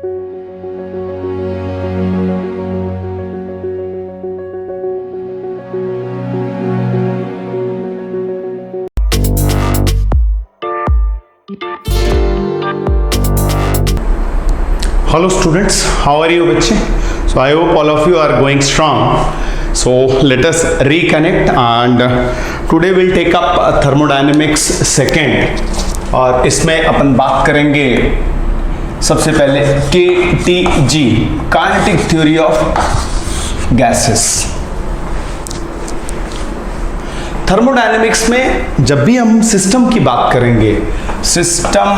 Hello students, how are you बच्चे? So I hope all of you are going strong. So let us reconnect and today we'll take up thermodynamics second और इसमें अपन बात करेंगे सबसे पहले KTG, kinetic theory of gases. Thermodynamics में जब भी हम सिस्टम की बात करेंगे, सिस्टम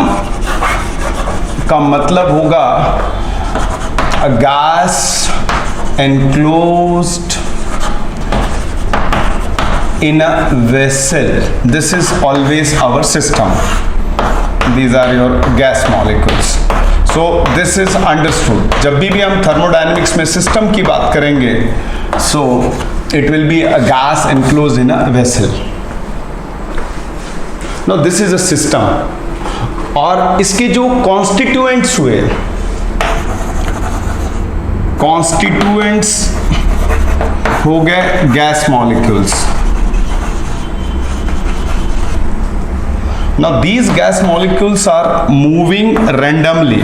का मतलब होगा a gas enclosed in a vessel. This is always our system. These are your gas molecules. So this is understood. जब भी हम thermodynamics में system की बात करेंगे, so it will be a gas enclosed in a vessel. Now this is a system. और इसके जो कॉन्स्टिट्यूएंट्स हुए, कॉन्स्टिट्यूएंट्स हो गए gas molecules. Now these gas molecules are moving randomly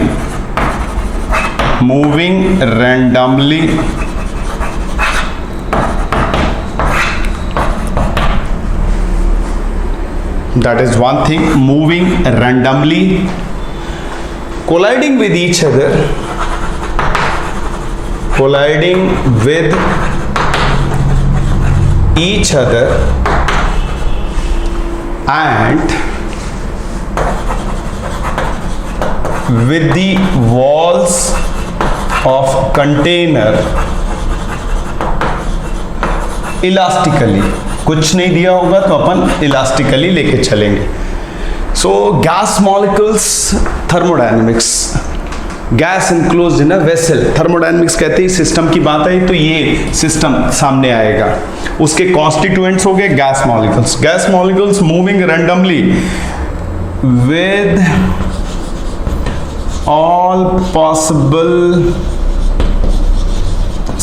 that is one thing, moving randomly, colliding with each other, and with the walls of container elastically. कुछ नहीं दिया होगा तो अपन इलास्टिकली लेके चलेंगे. सो gas molecules, thermodynamics, gas enclosed in a vessel. Thermodynamics कहते हैं system की बात है तो ये सिस्टम सामने आएगा. उसके कॉन्स्टिट्यूएंट्स हो गए gas molecules. Gas molecules moving randomly with all possible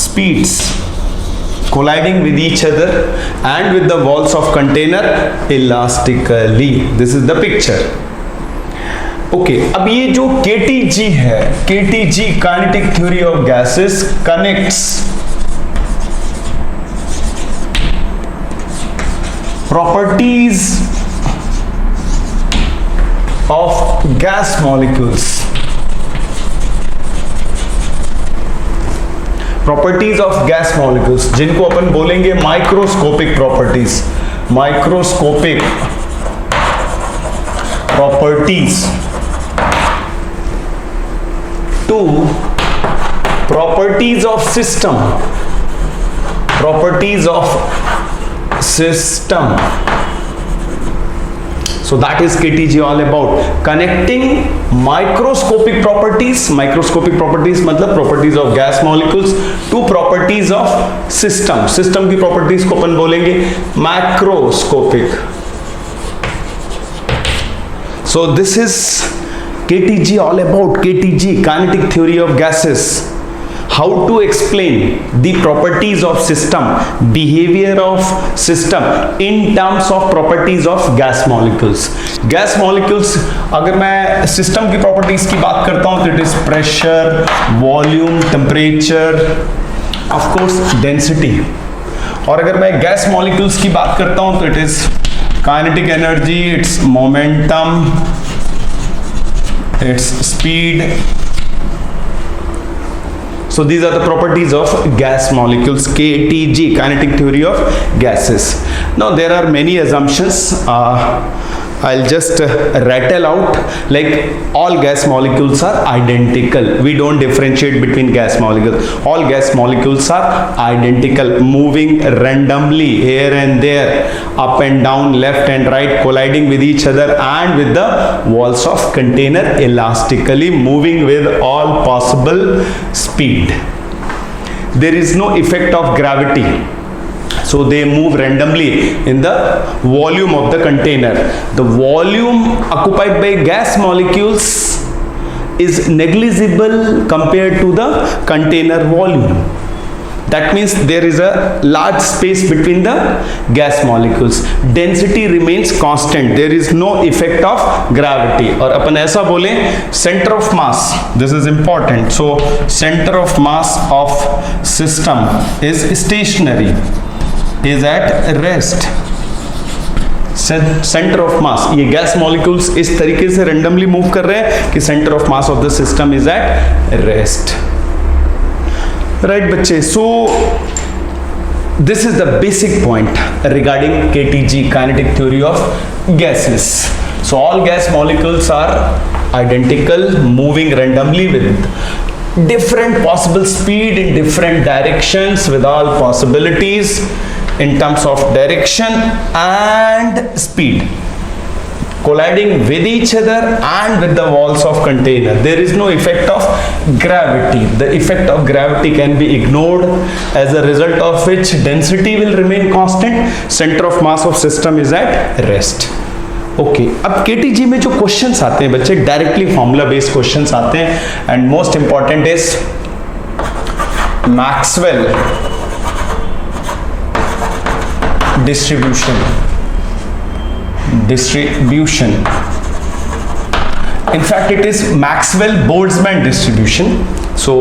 speeds, colliding with each other and with the walls of container elastically. This is the picture. Okay, अब ये जो KTG है, KTG kinetic theory of gases connects properties of gas molecules. Properties of gas molecules, जिनको अपन बोलेंगे microscopic properties. Microscopic properties to properties of system. Properties of system. So that is KTG all about, connecting microscopic properties. Microscopic properties मतलब properties of gas molecules to properties of system. System की properties को अपन बोलेंगे macroscopic. So this is KTG all about, KTG kinetic theory of gases. How to explain the properties of system, behavior of system in terms of properties of gas molecules. Gas molecules, अगर मैं system की properties की बात करता हूँ तो it is pressure, volume, temperature, of course density. और अगर मैं gas molecules की बात करता हूँ तो it is kinetic energy, its momentum, its speed. So these are the properties of gas molecules, KTG, kinetic theory of gases. Now there are many assumptions. I'll just rattle out, like all gas molecules are identical. We don't differentiate between gas molecules. All gas molecules are identical, moving randomly here and there, up and down, left and right, colliding with each other and with the walls of container elastically, moving with all possible speed. There is no effect of gravity. So they move randomly in the volume of the container. The volume occupied by gas molecules is negligible compared to the container volume. That means there is a large space between the gas molecules. Density remains constant. There is no effect of gravity. और अपन ऐसा बोले center of mass, this is important. So center of mass of system is stationary, is at rest. Centre of मास, ये gas molecules इस तरीके से randomly move कर रहे हैं कि centre of mass of the system is at rest. Right बच्चे, so this is the basic point regarding KTG, kinetic theory of gases. So all gas molecules are identical, moving randomly with different possible speed in different directions, with all possibilities in terms of direction and speed, colliding with each other and with the walls of container. There is no effect of gravity. The effect of gravity can be ignored, as a result of which density will remain constant, center of mass of system is at rest. Okay, अब KTG में जो questions आते हैं बच्चे, directly formula based questions आते हैं, and most important is Maxwell distribution. In fact, it is Maxwell-Boltzmann distribution. So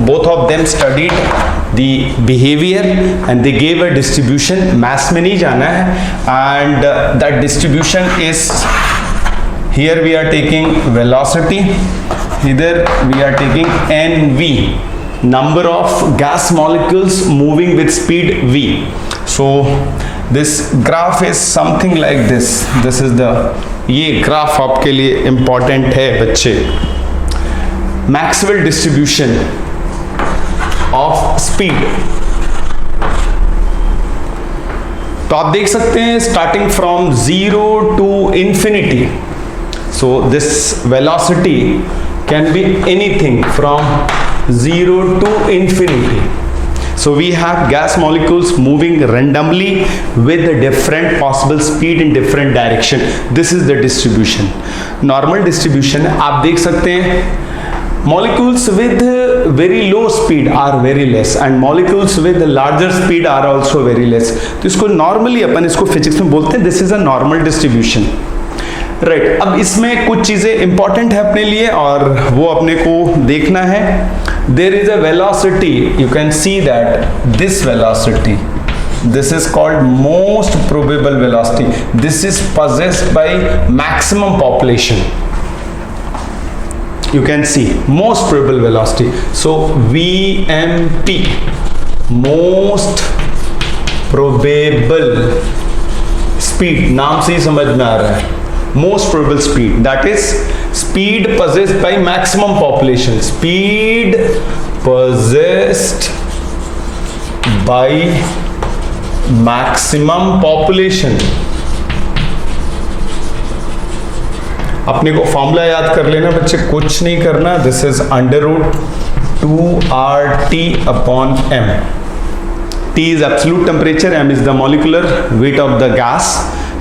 both of them studied the behavior and they gave a distribution. Mass में नहीं जाना है, and that distribution is, here we are taking velocity, here we are taking NV, number of gas molecules moving with speed V. So this graph is something like this. This is the, ये graph आपके लिए important है बच्चे. Maxwell distribution of speed. तो आप देख सकते हैं starting from 0 to infinity. So this velocity can be anything from 0 to infinity. So we have gas molecules moving randomly with different possible speed in different direction. This is the distribution. Normal distribution आप देख सकते हैं, molecules with very low speed are very less and molecules with larger speed are also very less. तो इसको normally अपन इसको physics में बोलते हैं, this is a normal distribution. Right, अब इसमें कुछ चीजें इंपॉर्टेंट है अपने लिए और वो अपने को देखना है. There is a velocity, you can see that this velocity, this is called most probable velocity. This is possessed by maximum population. You can see most probable velocity. So VMP, most probable speed, नाम से ही समझ में आ रहा है. Most probable speed, that is speed possessed by maximum population. Speed possessed by maximum population. अपने को formula याद कर लेना बच्चे, कुछ नहीं करना. This is √2RT upon m. T is absolute temperature, m is the molecular weight of the gas.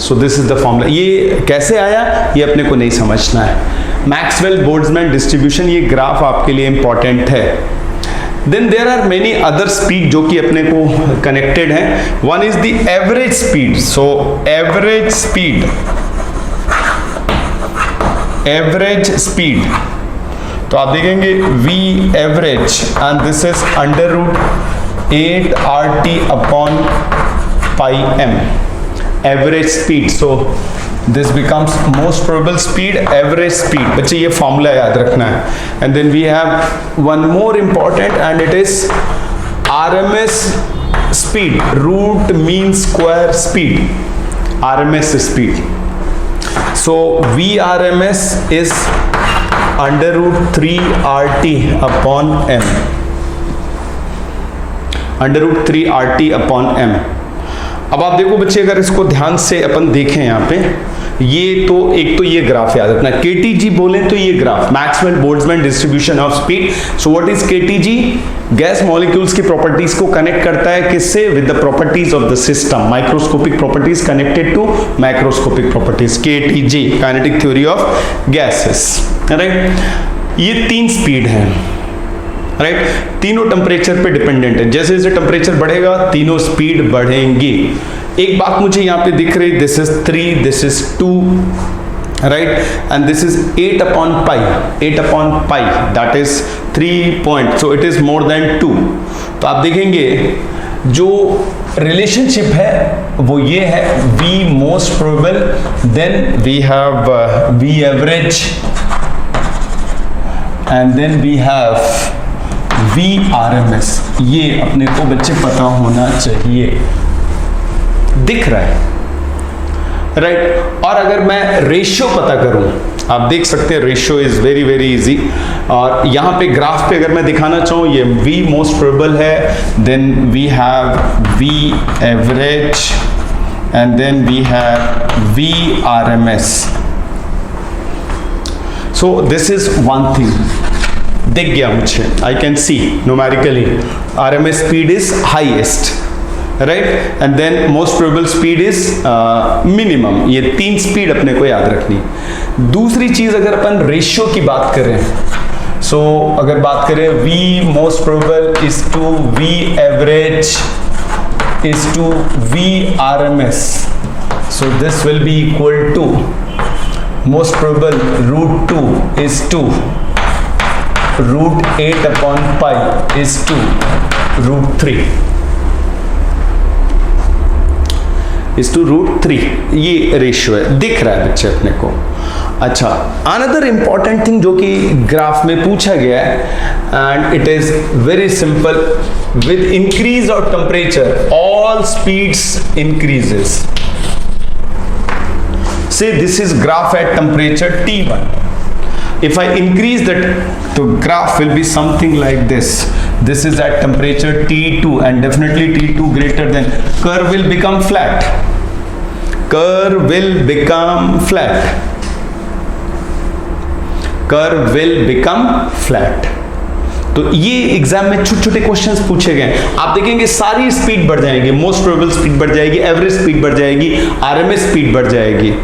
So this is the formula. ये कैसे आया ये अपने को नहीं समझना है. मैक्सवेल बोल्ट्जमैन डिस्ट्रीब्यूशन, ये ग्राफ आपके लिए इंपॉर्टेंट है. Then there are many other speed जो कि अपने को कनेक्टेड हैं. One is the average speed. So average speed, तो आप देखेंगे V average and this is √8RT upon pi m. Average speed. So this becomes most probable speed, average speed. बच्चे ये फॉर्मूला याद रखना है. And then we have one more important and it is RMS speed, root mean square speed, RMS speed. So VRMS is √3RT upon m. √3RT upon m. अब आप देखो बच्चे, अगर इसको ध्यान से अपन देखें यहाँ पे, ये तो एक तो ये ग्राफ याद रखना. KTG बोले तो ये graph Maxwell Boltzmann distribution of speed. So what is KTG? Gas molecules की प्रॉपर्टीज को कनेक्ट करता है किससे? With the properties of the system. Microscopic properties connected to macroscopic properties. KTG, kinetic theory of gases. Right. ये 3 speed है, right, तीनों temperature पे dependent है। जैसे जैसे टेम्परेचर बढ़ेगा तीनों स्पीड बढ़ेंगी। एक बात मुझे यहाँ पे दिख रही, this is 3, this is 2, right, and this is 8 upon pi, that is 3 point, so it is more then 2। तो आप देखेंगे जो रिलेशनशिप है वो ये है, V most probable, then we have V average, and then we have V RMS। ये अपने को बच्चे पता होना चाहिए, दिख रहा है, राइट। और अगर मैं रेशियो पता करूं, आप देख सकते हैं ratio is very very easy. और यहाँ पे ग्राफ पे अगर मैं दिखाना चाहूँ, ये V मोस्ट प्रोबेबल है, then we have V average, and then we have V RMS। So this is one thing, दिख गया मुझे, I can see numerically RMS speed is highest, right, and then most probable speed is minimum. ये 3 speed अपने को याद रखनी। दूसरी चीज अगर अपन रेशियो की बात करें, सो अगर बात करें V most probable is to V average is to V RMS, so this will be equal to most probable √2 is to √8 upon pi is to √3 is to √3। ये रेशियो है, दिख रहा है बच्चे अपने को। अच्छा, अनदर इंपॉर्टेंट थिंग जो कि ग्राफ में पूछा गया है, and it is very simple, with increase of temperature all speeds increases. Say this is graph at temperature T1. If I increase that, the graph will be something like this. This is at temperature T2, and definitely T2 greater than, curve will become flat. Curve will become flat. Curve will become flat. तो ये exam में छोटे छोटे questions पूछे गए। आप देखेंगे सारी स्पीड बढ़ जाएगी, मोस्ट प्रोबेबल स्पीड बढ़ जाएगी, एवरेज स्पीड बढ़ जाएगी, आरएमएस स्पीड बढ़ जाएगी।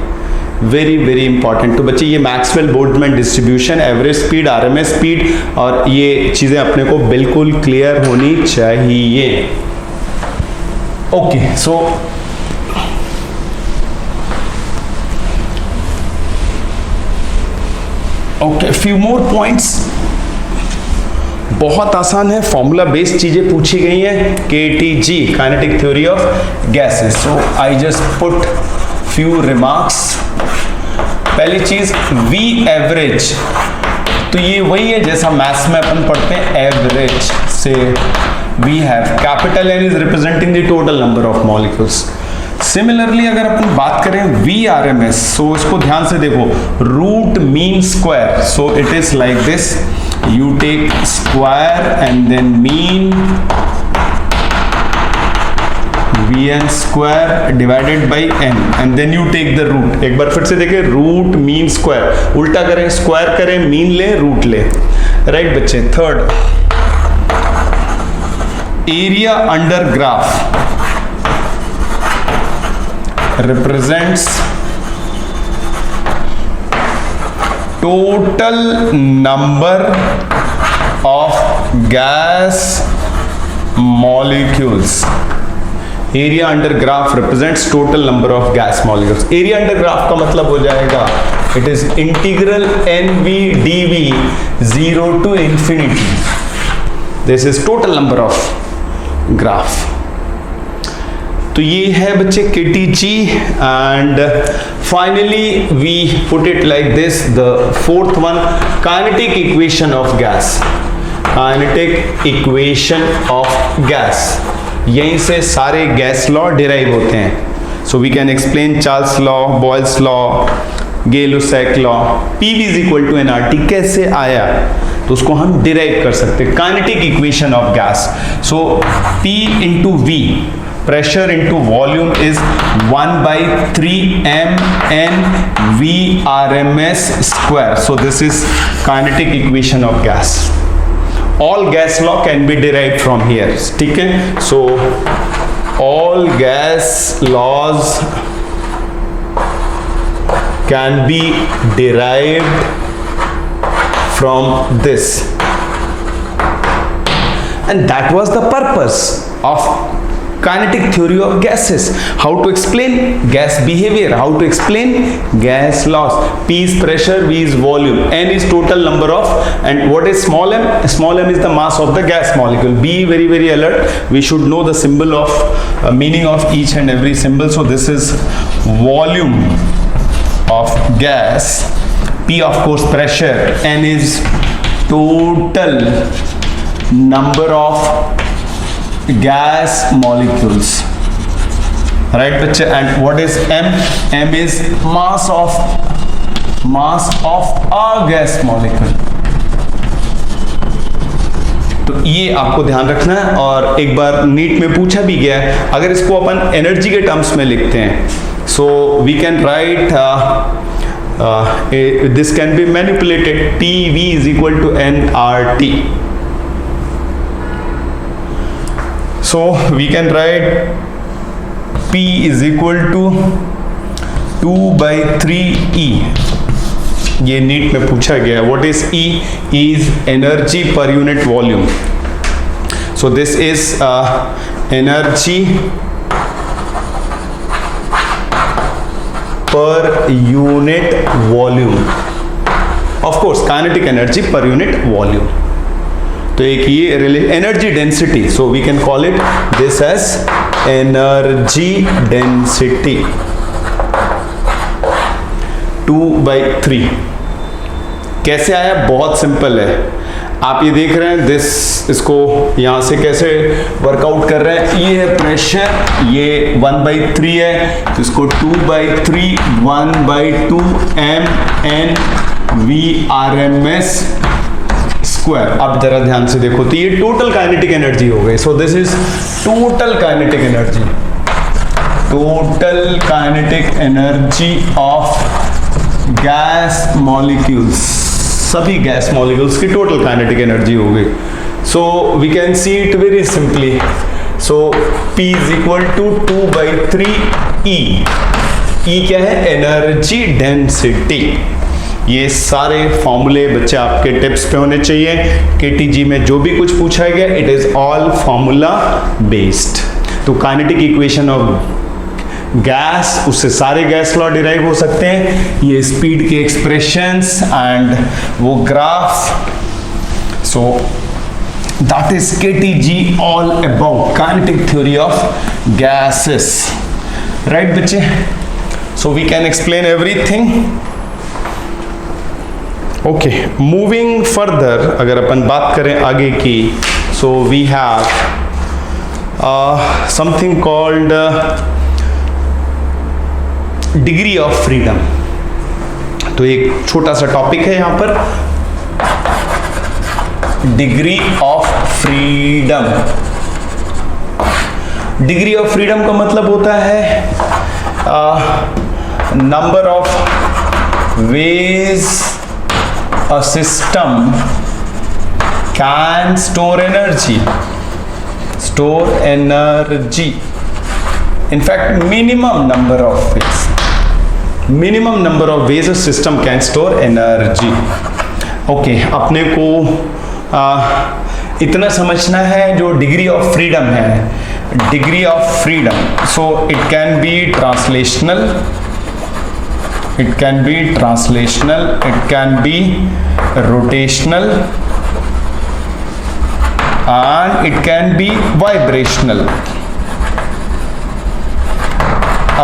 Very very important. तो बच्चे ये Maxwell Boltzmann distribution, average speed, RMS speed, और ये चीजें अपने को बिल्कुल क्लियर होनी चाहिए। Okay, so okay, few more points. बहुत आसान है, फॉर्मूला बेस्ड चीजें पूछी गई हैं। KTG, kinetic theory of gases. So I just put few remarks. पहली चीज V एवरेज, तो ये वही है जैसा मैथ्स में अपन पढ़ते हैं एवरेज से। We have capital N is representing the total number of molecules. Similarly अगर अपन बात करें V RMS, सो इसको ध्यान से देखो, root mean square, so it is like this, you take square and then mean Vn square divided by n, and then you take the root. एक बार फिर से देखें, रूट मीन स्क्वायर, उल्टा करें, स्क्वायर करें, मीन ले, रूट ले, राइट बच्चे। Third, area under graph represents total number of gas molecules. Area under graph represents total number of gas molecules. Area under graph का मतलब हो जाएगा, it is integral NV dV 0 to infinity. This is total number of graph. तो ये है बच्चे KTG, and finally we put it like this, the fourth one, kinetic equation of gas. Kinetic equation of gas, यहीं से सारे gas law derive होते हैं। So we can explain Charles law, Boyle's law, Gay Lussac law. PV is equal to nRT कैसे आया, तो उसको हम डिराइव कर सकते हैं, kinetic equation of gas. So P into V, pressure into volume, is 1/3 mN V RMS square. So this is kinetic equation of gas. All gas law can be derived from here. ठीक है? So all gas laws can be derived from this. And that was the purpose of kinetic theory of gases. How to explain gas behavior, how to explain gas laws. P is pressure, V is volume, N is total number of, and what is small m? Small m is the mass of the gas molecule. Be very alert. We should know the symbol of meaning of each and every symbol. So this is volume of gas. P of course pressure. N is total number of gas molecules, right बच्चे? And what is m? M is mass of a gas molecule. तो ये आपको ध्यान रखना है, और एक बार NEET में पूछा भी गया है, अगर इसको अपन एनर्जी के टर्म्स में लिखते हैं, so we can write this can be manipulated. PV is equal to nRT. So we can write P is equal to 2 by 3E. ये नीट में पूछा गया. What is E? E is energy per unit volume. So this is energy per unit volume. Of course kinetic energy per unit volume. तो एक ये energy density, so we can call it this as energy density 2/3. कैसे आया? बहुत simple है. आप ये देख रहे हैं इसको यहाँ से कैसे वर्कआउट कर रहे हैं. ये है प्रेशर, ये 1/3 है, तो इसको 2/3 1/2 mN/V/RMS स्क्वायर. अब जरा ध्यान से देखो, तो ये टोटल काइनेटिक एनर्जी हो गई. So this is total kinetic energy. Total kinetic energy of gas molecules, सभी गैस मॉलिक्यूल्स की टोटल काइनेटिक एनर्जी हो गई. So we can see it very simply. So P is equal to 2/3 E. E क्या है? Energy density. ये सारे फॉर्मूले बच्चे आपके टिप्स पे होने चाहिए. केटीजी में जो भी कुछ पूछा गया, it is all formula based. तो काइनेटिक इक्वेशन ऑफ गैस, उससे सारे गैस लॉ डिराइव हो सकते हैं. ये स्पीड के एक्सप्रेशंस एंड वो graph. So that is KTG all about kinetic theory of gases, right बच्चे? So we can explain everything. Okay, moving further, अगर अपन बात करें आगे की, so we have something called degree of freedom. तो एक छोटा सा टॉपिक है यहाँ पर, degree of freedom. Degree of freedom का मतलब होता है number of ways a system can store energy. In fact, minimum number of ways a system can store energy. Okay, अपने को इतना समझना है जो डिग्री ऑफ फ्रीडम है. Degree of freedom, so it can be translational, it can be translational, it can be rotational, and it can be vibrational.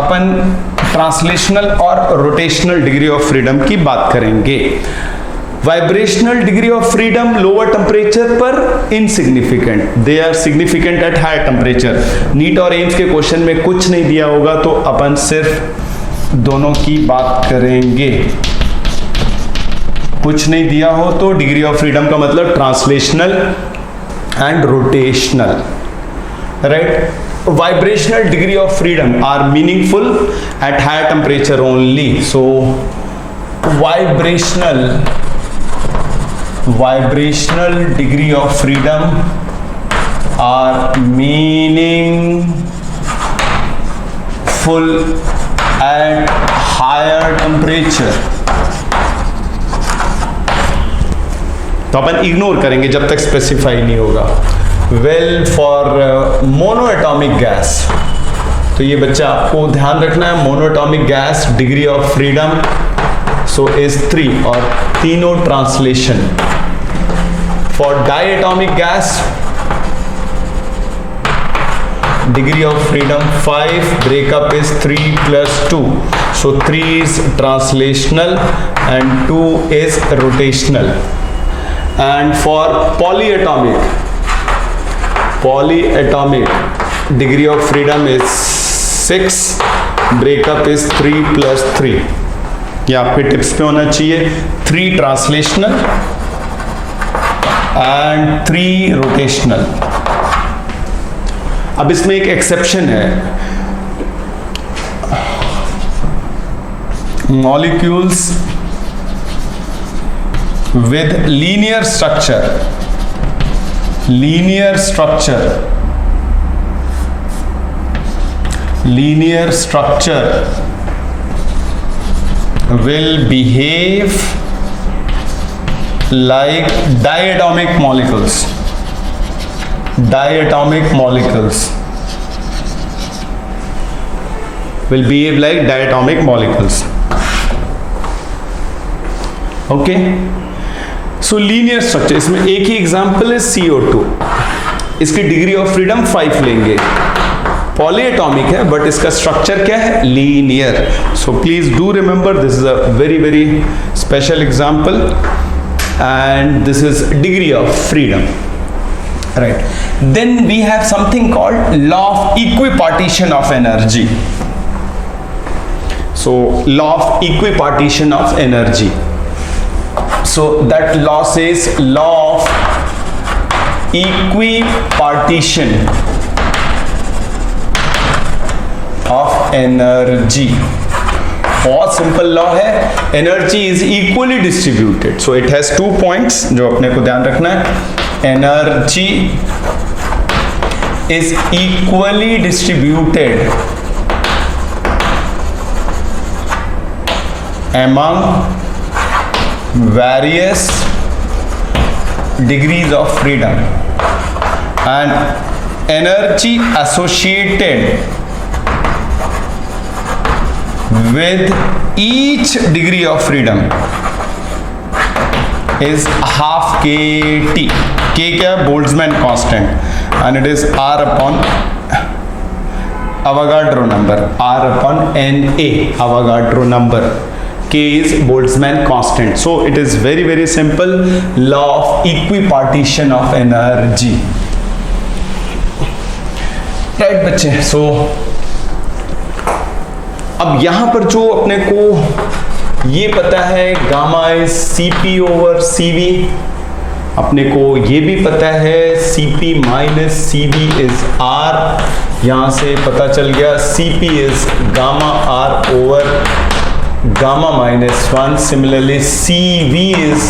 अपन translational और rotational degree of freedom की बात करेंगे. Vibrational degree of freedom lower temperature पर insignificant, they are significant at higher temperature. NEET और AIIMS के question में कुछ नहीं दिया होगा तो अपन सिर्फ दोनों की बात करेंगे. कुछ नहीं दिया हो तो डिग्री ऑफ फ्रीडम का मतलब translational and rotational, right? Vibrational degree of freedom are meaningful at higher temperature only. So vibrational degree of freedom are meaningful at higher temperature. तो अपन इग्नोर करेंगे जब तक स्पेसिफाई नहीं होगा। वेल फॉर मोनोएटॉमिक गैस, तो ये बच्चा आपको ध्यान रखना है, monoatomic gas degree of freedom so is 3 और तीनों translation. For diatomic gas degree of freedom 5, breakup is 3 plus 2, so 3 is translational and 2 is rotational. And for polyatomic degree of freedom is 6, breakup is 3 plus 3. ये आपके tips पे होना चाहिए, 3 translational and 3 rotational. अब इसमें एक एक्सेप्शन है, molecules with linear structure will behave like diatomic molecules will behave like diatomic molecules. Okay, so linear structure, इसमें एक ही एग्जांपल है CO2, इसकी डिग्री ऑफ फ्रीडम 5 लेंगे, पॉलीएटॉमिक है बट इसका स्ट्रक्चर क्या है, linear. So please do remember this is a very very special example and this is degree of freedom. Right. Then we have something called law of equipartition of energy. So law of equipartition of energy. So that law says law of equipartition of energy. बहुत simple law है, energy is equally distributed. So it has 2 points जो अपने को ध्यान रखना है. Energy is equally distributed among various degrees of freedom, and energy associated with each degree of freedom is half kT. K क्या है, Boltzmann constant, and it is R upon Avogadro number, R upon Na Avogadro number. K is Boltzmann constant. So it is very very simple law of equipartition of energy. Right बच्चे. So अब यहाँ पर जो अपने को ये पता है gamma is Cp over Cv, अपने को ये भी पता है Cp minus Cv is R, यहाँ से पता चल गया Cp is gamma R over gamma minus 1. Similarly Cv is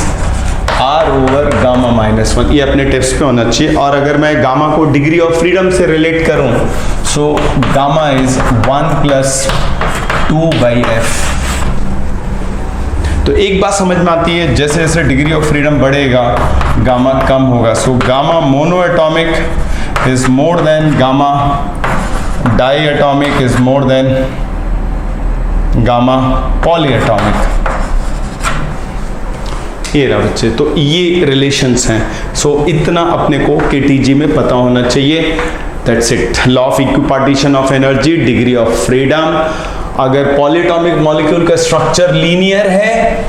R over gamma minus 1. ये अपने टिप्स पे होना चाहिए. और अगर मैं गामा को डिग्री ऑफ फ्रीडम से रिलेट करूं, so gamma is 1 plus 2 by F. तो एक बात समझ में आती है, जैसे जैसे डिग्री ऑफ फ्रीडम बढ़ेगा गामा कम होगा. So gamma monoatomic is more than gamma diatomic is more than gamma polyatomic. ये रहा बच्चे, तो ये रिलेशंस हैं. सो इतना अपने को केटीजी में पता होना चाहिए. That's it. Law of equipartition of energy, degree of freedom. अगर पॉलीएटॉमिक मॉलिक्यूल का स्ट्रक्चर लीनियर है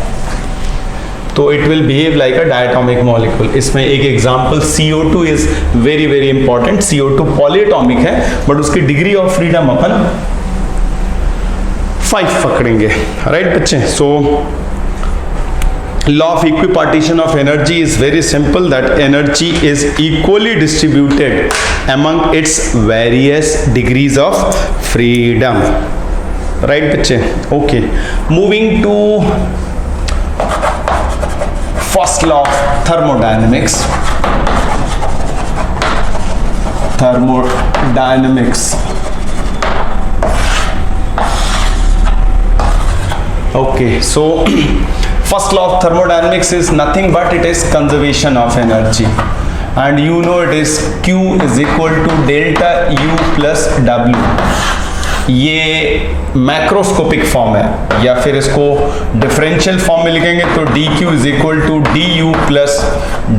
तो it will behave like a diatomic molecule. इसमें एक example CO2 is very very important. CO2 polyatomic है बट उसकी डिग्री ऑफ फ्रीडम अपन 5 पकड़ेंगे. Right बच्चे. सो law of equipartition of energy is very simple, that energy is equally distributed among its various degrees of freedom. Right बच्चे. Okay, moving to first law of thermodynamics. Okay, so First law of thermodynamics is nothing but it is conservation of energy, and you know it is Q is equal to delta U plus W. ये macroscopic form है, या फिर इसको differential form में लिखेंगे तो dq is equal to du plus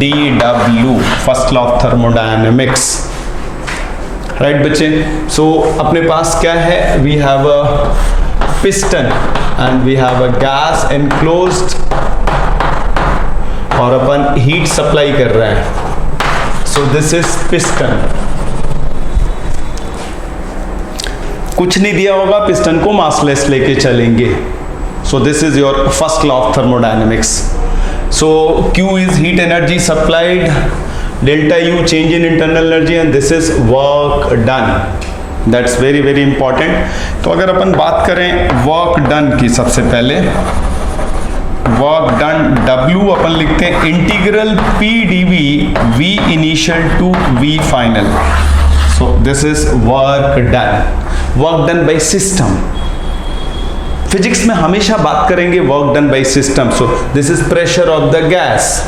dw, first law of thermodynamics. Right बच्चे, सो अपने पास क्या है, we have a piston and we have a gas enclosed, और अपन हीट सप्लाई कर रहे हैं। So this is piston. कुछ नहीं दिया होगा, पिस्टन को मासलेस लेके चलेंगे। So this is your first law of thermodynamics. So Q is heat energy supplied, delta U change in internal energy, and this is work done. That's very very important. तो अगर अपन बात करें work done की, सबसे पहले work done W अपन लिखते हैं integral P dV V initial to V final. So this is work done, work done by system. Physics में हमेशा बात करेंगे work done by system. So this is pressure of the gas,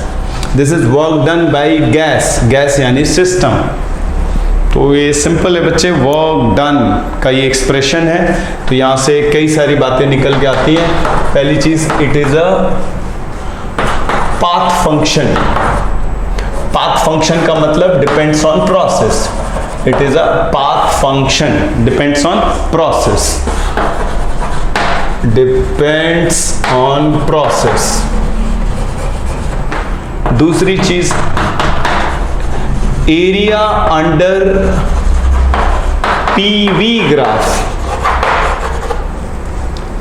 this is work done by gas, gas यानी system. तो ये simple है बच्चे, work done का ये एक्सप्रेशन है। तो यहां से कई सारी बातें निकल के आती हैं। पहली चीज, it is a path function. Path function का मतलब depends on process. It is a path function, depends on process, depends on process। दूसरी चीज, area under PV graph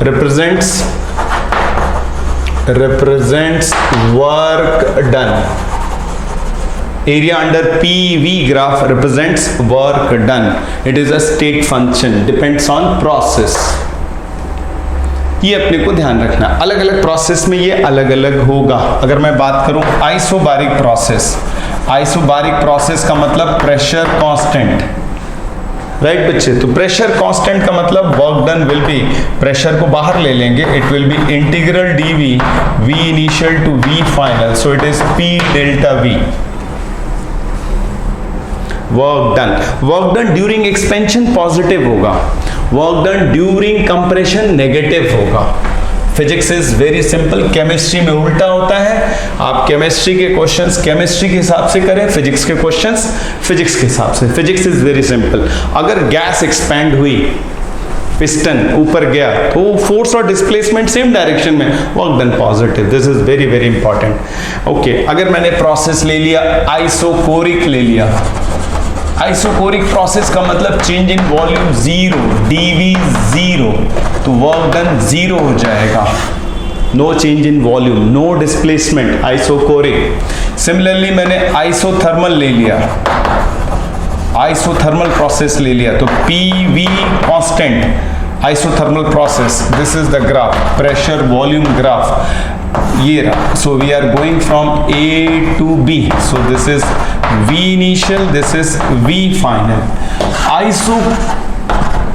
represents work done। Area under PV graph represents work done. It is a state function, depends on process। ये अपने को ध्यान रखना, अलग अलग process में ये अलग अलग होगा। अगर मैं बात करूं आइसोबारिक प्रोसेस, आइसोबारिक प्रोसेस का मतलब प्रेशर कांस्टेंट। राइट बच्चे, तो प्रेशर कांस्टेंट का मतलब work done will be, pressure को बाहर ले लेंगे, it will be integral dV V initial to V final. So it is P delta V। Work done during expansion positive होगा, work done during compression negative होगा। Physics is very simple, chemistry में उल्टा होता है। आप chemistry के questions chemistry के हिसाब से करें, फिजिक्स के क्वेश्चंस फिजिक्स के हिसाब से। Physics is very simple. अगर गैस एक्सपैंड हुई, पिस्टन ऊपर गया, तो फोर्स और डिस्प्लेसमेंट सेम डायरेक्शन में, work done positive. This is very very important. Okay, अगर मैंने प्रोसेस ले लिया, आइसोकोरिक ले लिया, आइसोकोरिक प्रोसेस का मतलब change in volume zero, dV zero, तो वर्क डन जीरो हो जाएगा। No change in volume, no displacement, isochoric. Similarly मैंने आइसोथर्मल ले लिया, आइसोथर्मल प्रोसेस ले लिया, तो PV constant, isothermal process. This is the graph, pressure volume graph, ये रहा। So we are going from A to B, so this is V initial, this is V final। Iso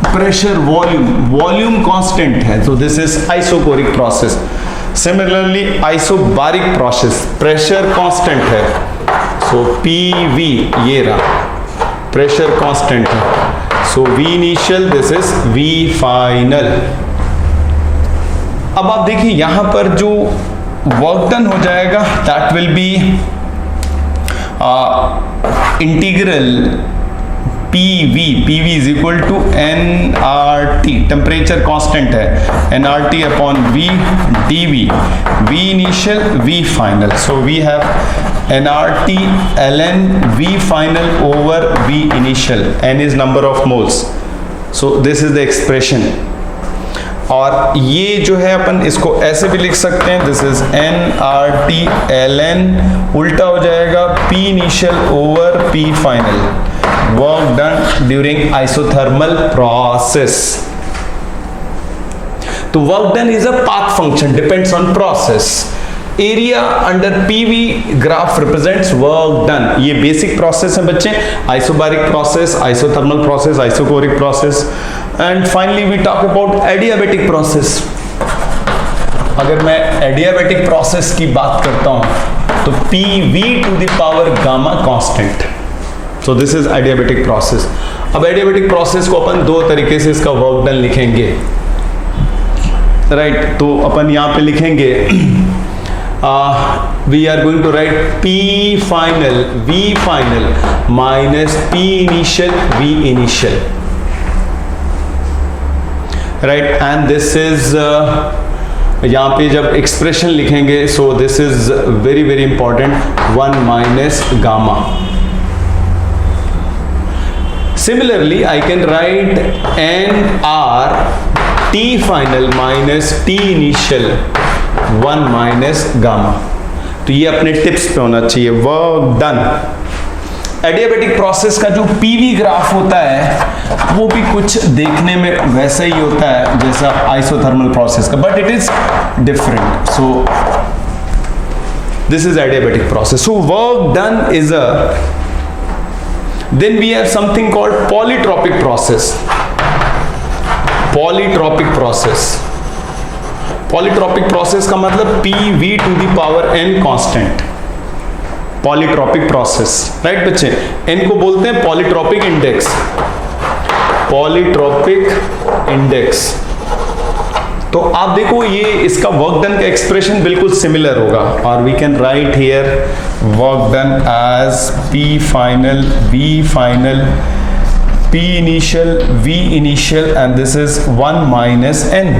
pressure volume constant है, तो this is isochoric process. Similarly isobaric process, pressure constant है, सो PV ये रहा, pressure constant है, सो V initial, this is V final. अब आप देखिए यहां पर जो वर्क डन हो जाएगा, that will be integral PV is equal to nRT, temperature constant है, nRT upon V dV, V initial V final. So we have nRT ln V final over V initial, n is number of moles. So this is the expression. और ये जो है अपन इसको ऐसे भी लिख सकते हैं, दिस इज nRT ln, उल्टा हो जाएगा P initial over P final, work done during isothermal process. तो work done is a path function, depends on process. Area under PV graph represents work done. ये बेसिक प्रोसेस है बच्चे, isobaric process, isothermal process, isochoric process, and finally we talk about adiabatic process. अगर मैं adiabatic process की बात करता हूं तो PV to the power gamma constant. So this is adiabatic process. अब एडियाबैटिक प्रोसेस को अपन दो तरीके से इसका वर्क डन लिखेंगे, राइट। तो अपन यहां पे लिखेंगे we are going to write P final V final minus P initial V initial, right. And this is यहां पे जब एक्सप्रेशन लिखेंगे, so this is very very important, 1 minus gamma. Similarly, I can write NR T final minus T initial 1 minus gamma। तो ये अपने tips पे होना चाहिए। Work done. एडियाबैटिक प्रोसेस का जो PV ग्राफ होता है वो भी कुछ देखने में वैसा ही होता है जैसा आइसोथर्मल प्रोसेस का, but it is different. So this is adiabatic process. So work done is a Then we have something called polytropic process. Polytropic process. Polytropic process का मतलब PV to the power n constant. Polytropic process, right बच्चे? n को बोलते हैं polytropic index. Polytropic index. तो आप देखो ये इसका वर्क डन का एक्सप्रेशन बिल्कुल सिमिलर होगा, और we can write here work done as P final V final P initial V initial and this is 1 minus n,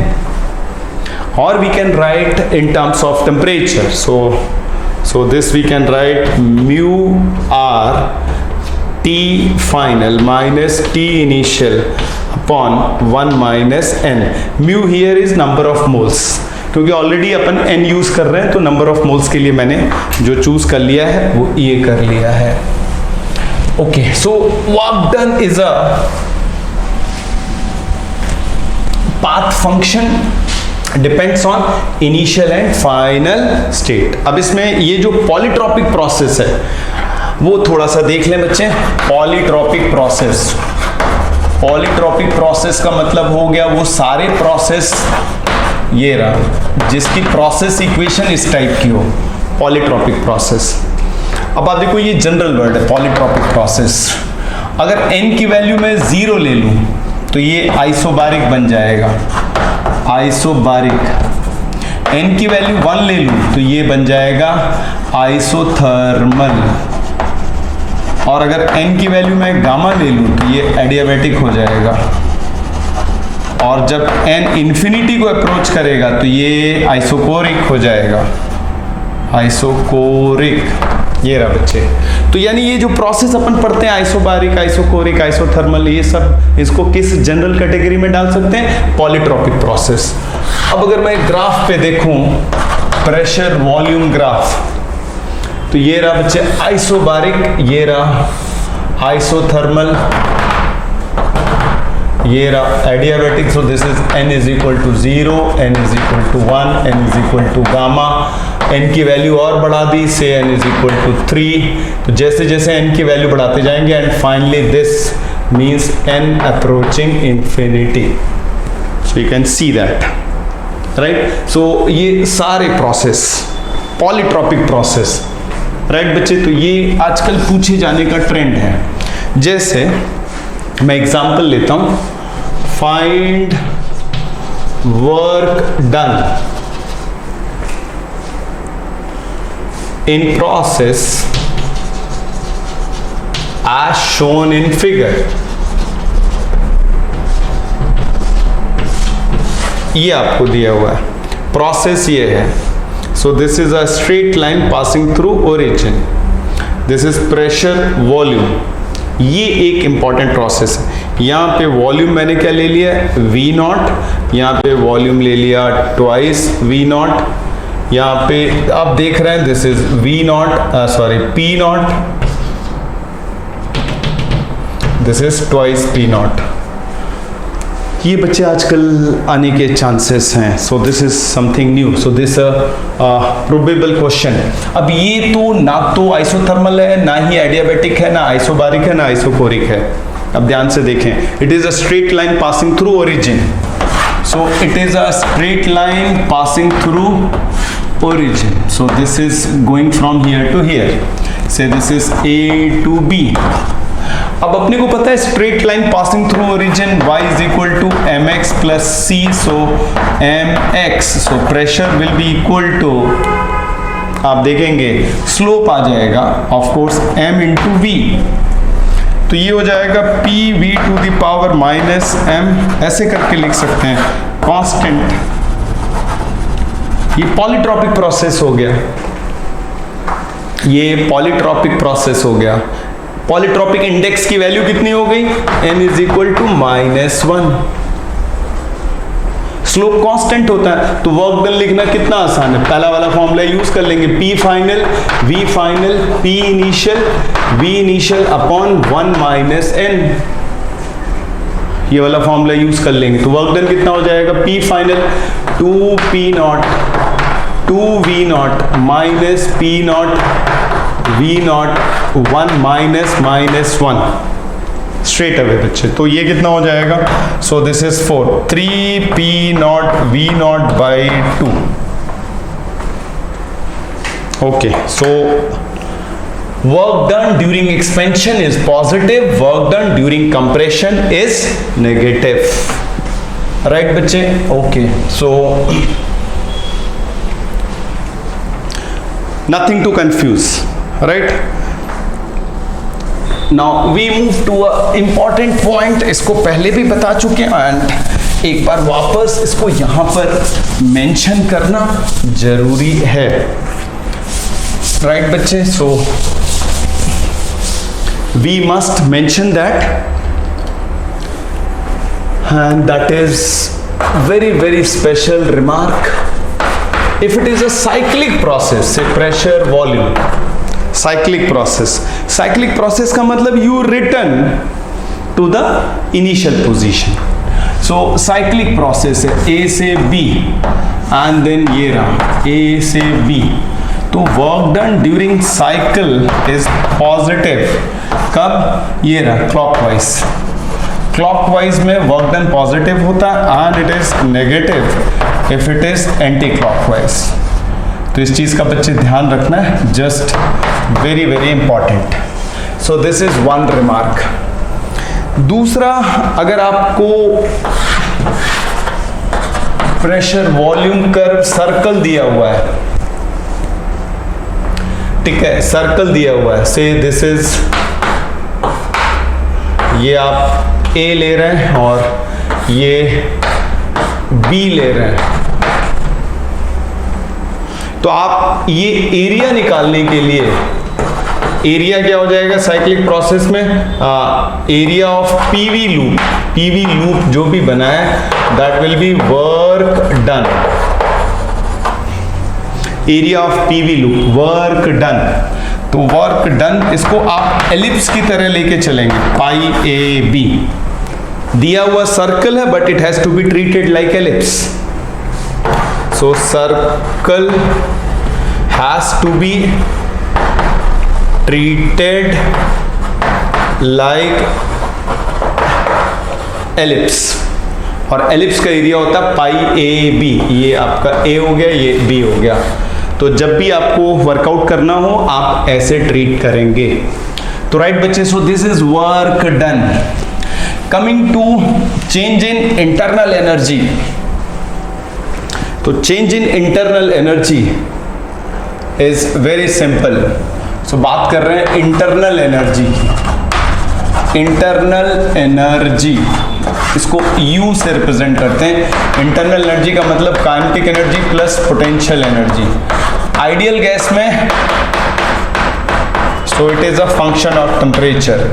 और we can write in terms of temperature. So this we can write mu R T final minus T initial upon 1 minus n। Mu here is number of moles, क्योंकि already अपन n use कर रहे हैं तो number of moles के लिए मैंने जो choose कर लिया है वो ये कर लिया है। Okay, so work done is a path function depends on initial and final state. अब इसमें ये जो पॉलीट्रॉपिक प्रोसेस है वो थोड़ा सा देख लें बच्चे। पॉलीट्रॉपिक प्रोसेस, पॉलीट्रॉपिक प्रोसेस का मतलब हो गया वो सारे प्रोसेस, ये रहा, जिसकी प्रोसेस इक्वेशन इस टाइप की हो, पॉलीट्रॉपिक प्रोसेस। अब आप देखो ये जनरल वर्ड है पॉलीट्रॉपिक प्रोसेस। अगर n की वैल्यू मैं 0 ले लूं तो ये आइसोबारिक बन जाएगा, आइसोबारिक। n की वैल्यू 1 ले लूं तो ये बन जाएगा आइसोथर्मल, और अगर n की वैल्यू मैं गामा ले लूं तो ये एडियाबैटिक हो जाएगा, और जब n इन्फिनिटी को अप्रोच करेगा तो ये आइसोकोरिक हो जाएगा, आइसोकोरिक। ये रहा बच्चे। तो यानी ये जो प्रोसेस अपन पढ़ते हैं आइसोबारिक, आइसोकोरिक, आइसोथर्मल, ये सब इसको किस जनरल कैटेगरी में डाल सकते हैं? Polytropic process. अब अगर मैं ग्राफ पे देखूं, प्रेशर वॉल्यूम ग्राफ, तो ये रहा बच्चे आइसोबारिक, ये रहा आइसोथर्मल, ये रहा adiabatic. So this is n is equal to 0, n is equal to 1, n is equal to gamma. n की वैल्यू और बढ़ा दी, से n इज इक्वल टू 3। तो जैसे जैसे n की वैल्यू बढ़ाते जाएंगे, and finally this means n approaching infinity. So you can see that, right. सो ये सारे प्रोसेस पॉलीट्रॉपिक प्रोसेस, राइट बच्चे। तो ये आजकल पूछे जाने का ट्रेंड है। जैसे मैं एग्जांपल लेता हूं, find work done in process as shown in figure। ये आपको दिया हुआ है, प्रोसेस ये है। So this is a straight line passing through origin. This is pressure volume. ये एक इंपॉर्टेंट प्रोसेस है। यहाँ पे वॉल्यूम मैंने क्या ले लिया? V not. यहाँ पे वॉल्यूम ले लिया ट्वाइस V नॉट। यहाँ पे आप देख रहे हैं this is V not, sorry P not, this is twice P not. ये बच्चे आजकल आने के चांसेस हैं। So this is something new. So this probable question है। अब ये तो ना तो आइसोथर्मल है, ना ही एडियाबैटिक है, ना आइसोबारिक है, ना आइसोकोरिक है। अब ध्यान से देखें, it is a straight line passing through origin. So it is a straight line passing through origin. So this is going from here to here. Say this is A to B. अब अपने को पता है straight line passing through origin y is equal to mx plus c, so mx, so pressure will be equal to, आप देखेंगे slope आ जाएगा of course m into v, तो ये हो जाएगा p v to the power minus m, ऐसे करके लिख सकते हैं कांस्टेंट। ये पॉलीट्रॉपिक प्रोसेस हो गया, ये पॉलीट्रॉपिक प्रोसेस हो गया। पॉलीट्रॉपिक इंडेक्स की वैल्यू कितनी हो गई, m is equal to -1। Slope constant होता है तो वर्क डन लिखना कितना आसान है, पहला वाला फॉर्मूला यूज कर लेंगे, P final V final P initial V initial upon 1 minus n, ये वाला फॉर्मूला यूज कर लेंगे तो वर्क डन कितना हो जाएगा, P final 2P not 2V not minus P not V not 1 minus -1 straight away बच्चे। तो ये कितना हो जाएगा, so this is 4 3P not V not by 2। Okay, so work done during expansion is positive, work done during compression is negative. Right बच्चे, okay, so nothing to confuse, right? Now we move to a important point, इसको पहले भी बता चुके हैं and एक बार वापस इसको यहां पर मेंशन करना जरूरी है, राइट बच्चे? सो we must mention that, and that is very special remark. If it is a cyclic process, say pressure volume, cyclic process का मतलब you return to the initial position. So cyclic process है A से B and then ये रहा A से B, तो work done during cycle is positive, कब, ये रहा clockwise में work done positive होता है and it is negative if it is anti clockwise. तो इस चीज का बच्चे ध्यान रखना है, just very important. So this is one remark. दूसरा, अगर आपको प्रेशर वॉल्यूम कर्व सर्कल दिया हुआ है, ठीक है, सर्कल दिया हुआ है, से दिस इज, ये आप A ले रहे हैं और ये B ले रहे हैं, तो आप ये एरिया निकालने के लिए, एरिया क्या हो जाएगा साइक्लिक प्रोसेस में, एरिया ऑफ पीवी लूप जो भी बना है that will B work done, area of PV loop work done. तो वर्क डन इसको आप एलिप्स की तरह लेके चलेंगे, पाई ए बी, दिया हुआ सर्कल है but it has to be treated like ellipse. So circle has to be treated like ellipse, और एलिप्स का एरिया होता है पाई ए बी, ये आपका ए हो गया, ये बी हो गया। तो जब भी आपको वर्कआउट करना हो आप ऐसे ट्रीट करेंगे। तो राइट बच्चे, so this is work done. Coming to change in internal energy, तो change in internal energy is very simple. So बात कर रहे हैं इंटरनल एनर्जी की। इंटरनल एनर्जी इसको U से रिप्रेजेंट करते हैं। इंटरनल एनर्जी का मतलब kinetic energy plus potential energy. Ideal gas में so it is a function of temperature.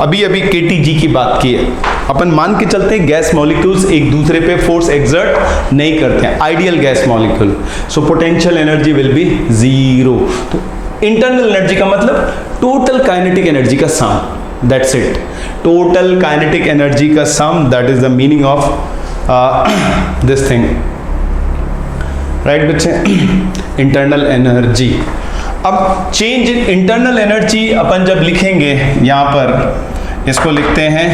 अभी KTG की बात की है, अपन मान के चलते हैं गैस मॉलिक्यूल्स एक दूसरे पे फोर्स एक्सर्ट नहीं करते हैं, ideal gas molecule, so potential energy will B 0। तो इंटरनल एनर्जी का मतलब टोटल काइनेटिक एनर्जी का sum, that's it, total kinetic energy का sum, that is the meaning of this thing, right बच्चे, इंटरनल एनर्जी। अब चेंज इन इंटरनल एनर्जी अपन जब लिखेंगे, यहां पर इसको लिखते हैं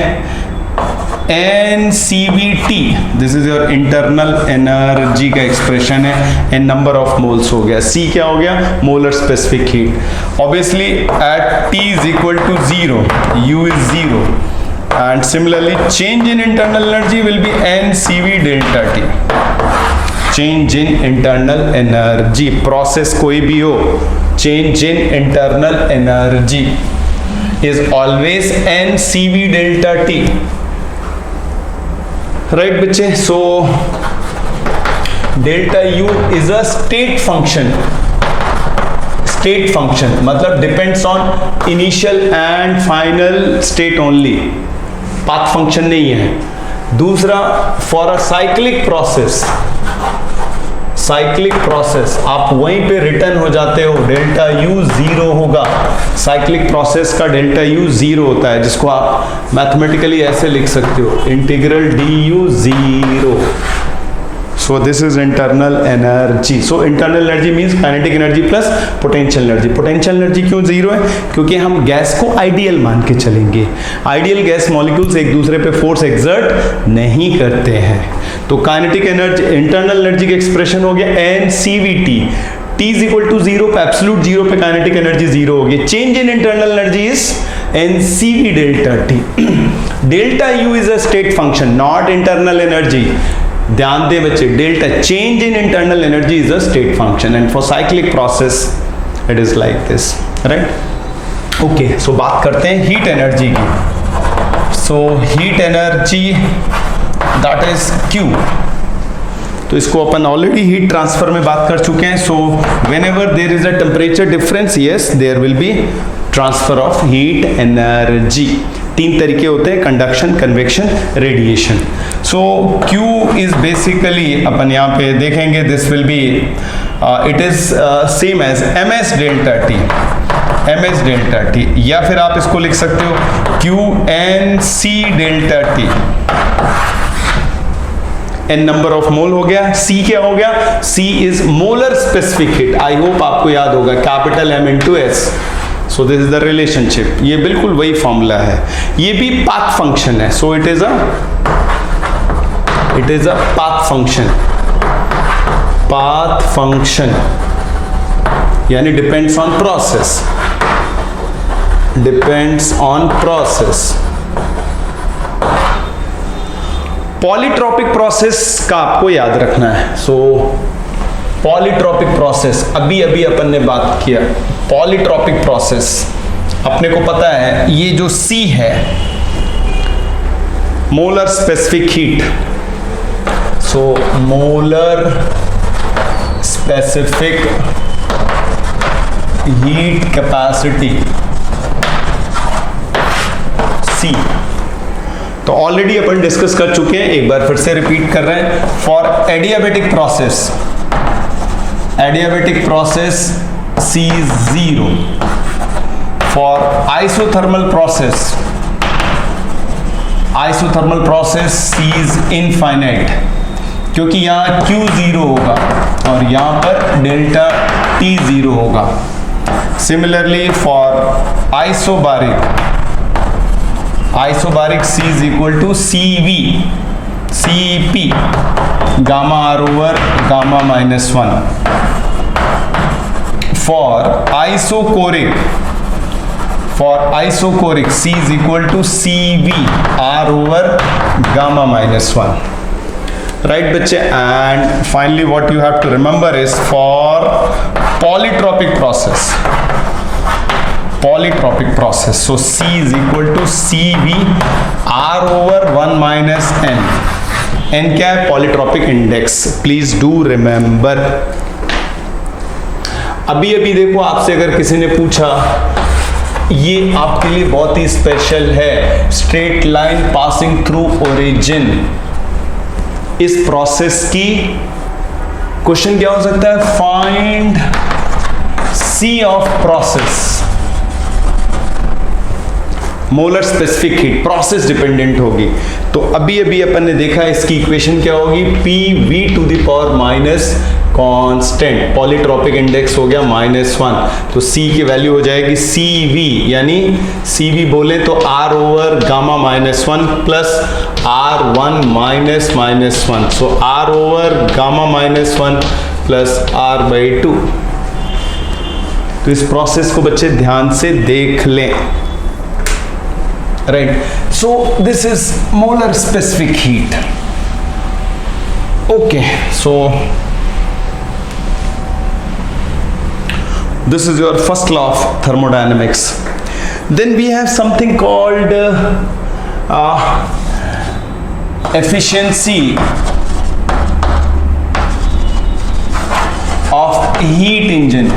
NCVT, this is your internal energy का एक्सप्रेशन है, एन नंबर ऑफ मोल्स हो गया, C क्या हो गया, molar specific heat. Obviously at T is equal to 0, U is 0, and similarly change in internal energy will be NCV delta T। Change in internal energy, process कोई भी हो, change in internal energy is always NCV delta T, right बच्चे। So delta U is a state function, state function मतलब depends on initial and final state only, path function नहीं है। दूसरा, for a cyclic process, cyclic process आप वहीं पे return हो जाते हो, डेल्टा U 0 होगा। साइक्लिक प्रोसेस का डेल्टा U 0 होता है, जिसको आप मैथमेटिकली ऐसे लिख सकते हो, integral du 0। So this is internal energy. So internal energy means kinetic energy plus potential energy. Potential energy क्यों 0 है, क्योंकि हम गैस को आइडियल मान के चलेंगे। आइडियल गैस मॉलिक्यूल्स एक दूसरे पे फोर्स एक्सर्ट नहीं करते हैं। तो काइनेटिक एनर्जी, इंटरनल एनर्जी का एक्सप्रेशन हो गया NCVT, T is equal to 0 पे, एब्सोल्यूट 0 पे काइनेटिक एनर्जी 0 होगी। Change in internal energy is NCV delta T। Delta U is a state function, not internal energy. ध्यान दे बच्चे, delta change in internal energy is a state function, and for cyclic process it is like this, right. Okay, so बात करते हैं heat energy की। So heat energy that is Q, तो इसको अपन already heat transfer में बात कर चुके हैं। So whenever there is a temperature difference, yes there will be transfer of heat energy. 3 तरीके होते हैं, conduction, convection, radiation. So Q is basically, अपन यहाँ पे देखेंगे, this will be it is same as MS delta T, MS delta T, या फिर आप इसको लिख सकते हो QNC delta T। N number of mole हो गया, C क्या हो गया, C is molar specific heat. I hope आपको याद होगा, capital M into S। So this is the relationship, ये बिल्कुल वही फॉर्मूला है। ये भी पाथ फंक्शन है, so it is a path function, path function यानी depends on process, depends on process. Polytropic process का आपको याद रखना है। सो पॉलीट्रॉपिक प्रोसेस, अभी अभी अपन ने बात किया, पॉलीट्रॉपिक प्रोसेस अपने को पता है, ये जो C है molar specific heat, so molar specific heat capacity C, तो ऑलरेडी अपन डिस्कस कर चुके हैं, एक बार फिर से रिपीट कर रहे हैं। For adiabatic process, adiabatic process C is 0. For isothermal process, isothermal process C is infinite, क्योंकि यहाँ Q 0 होगा और यहाँ पर डेल्टा T 0 होगा। Similarly for isobaric, isobaric C is equal to CV, CP, gamma R over gamma minus 1. For isochoric, C is equal to CV, R over gamma minus 1. Right बच्चे, and finally what you have to remember is for polytropic process, so C is equal to CV, R over 1 minus N. N क्या है, polytropic index, please do remember. अभी अभी देखो, आपसे अगर किसी ने पूछा, ये आपके लिए बहुत ही स्पेशल है, straight line passing through origin, इस प्रोसेस की क्वेश्चन क्या हो सकता है, find C of process, molar specific heat, process dependent होगी। तो अभी अभी अपन ने देखा इसकी इक्वेशन क्या होगी, PV to the power minus constant, polytropic index हो गया -1, तो C की वैल्यू हो जाएगी CV, यानी CV बोले तो R over gamma -1 plus R1 -1, सो R over gamma -1 plus R/2। तो इस प्रोसेस को बच्चे ध्यान से देख लें, right. So this is molar specific heat. Okay, so this is your first law of thermodynamics. Then we have something called efficiency of heat engine.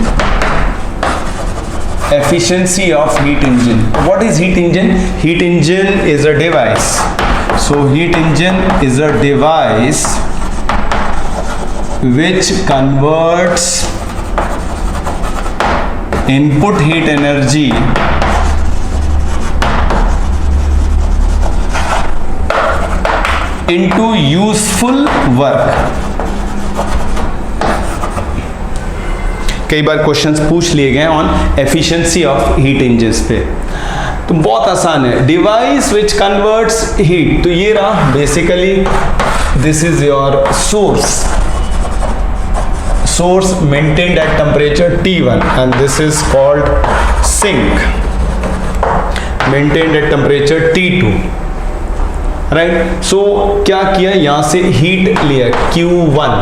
Efficiency of heat engine. What is heat engine? Heat engine is a device. So heat engine is a device which converts input heat energy into useful work. कई बार questions पूछ लिए गए on efficiency of heat engines पे, तो बहुत आसान है। Device which converts heat, तो ये रहा basically, this is your source maintained at temperature T1 and this is called sink maintained at temperature T2, right? So क्या किया, यहां से हीट लिया Q1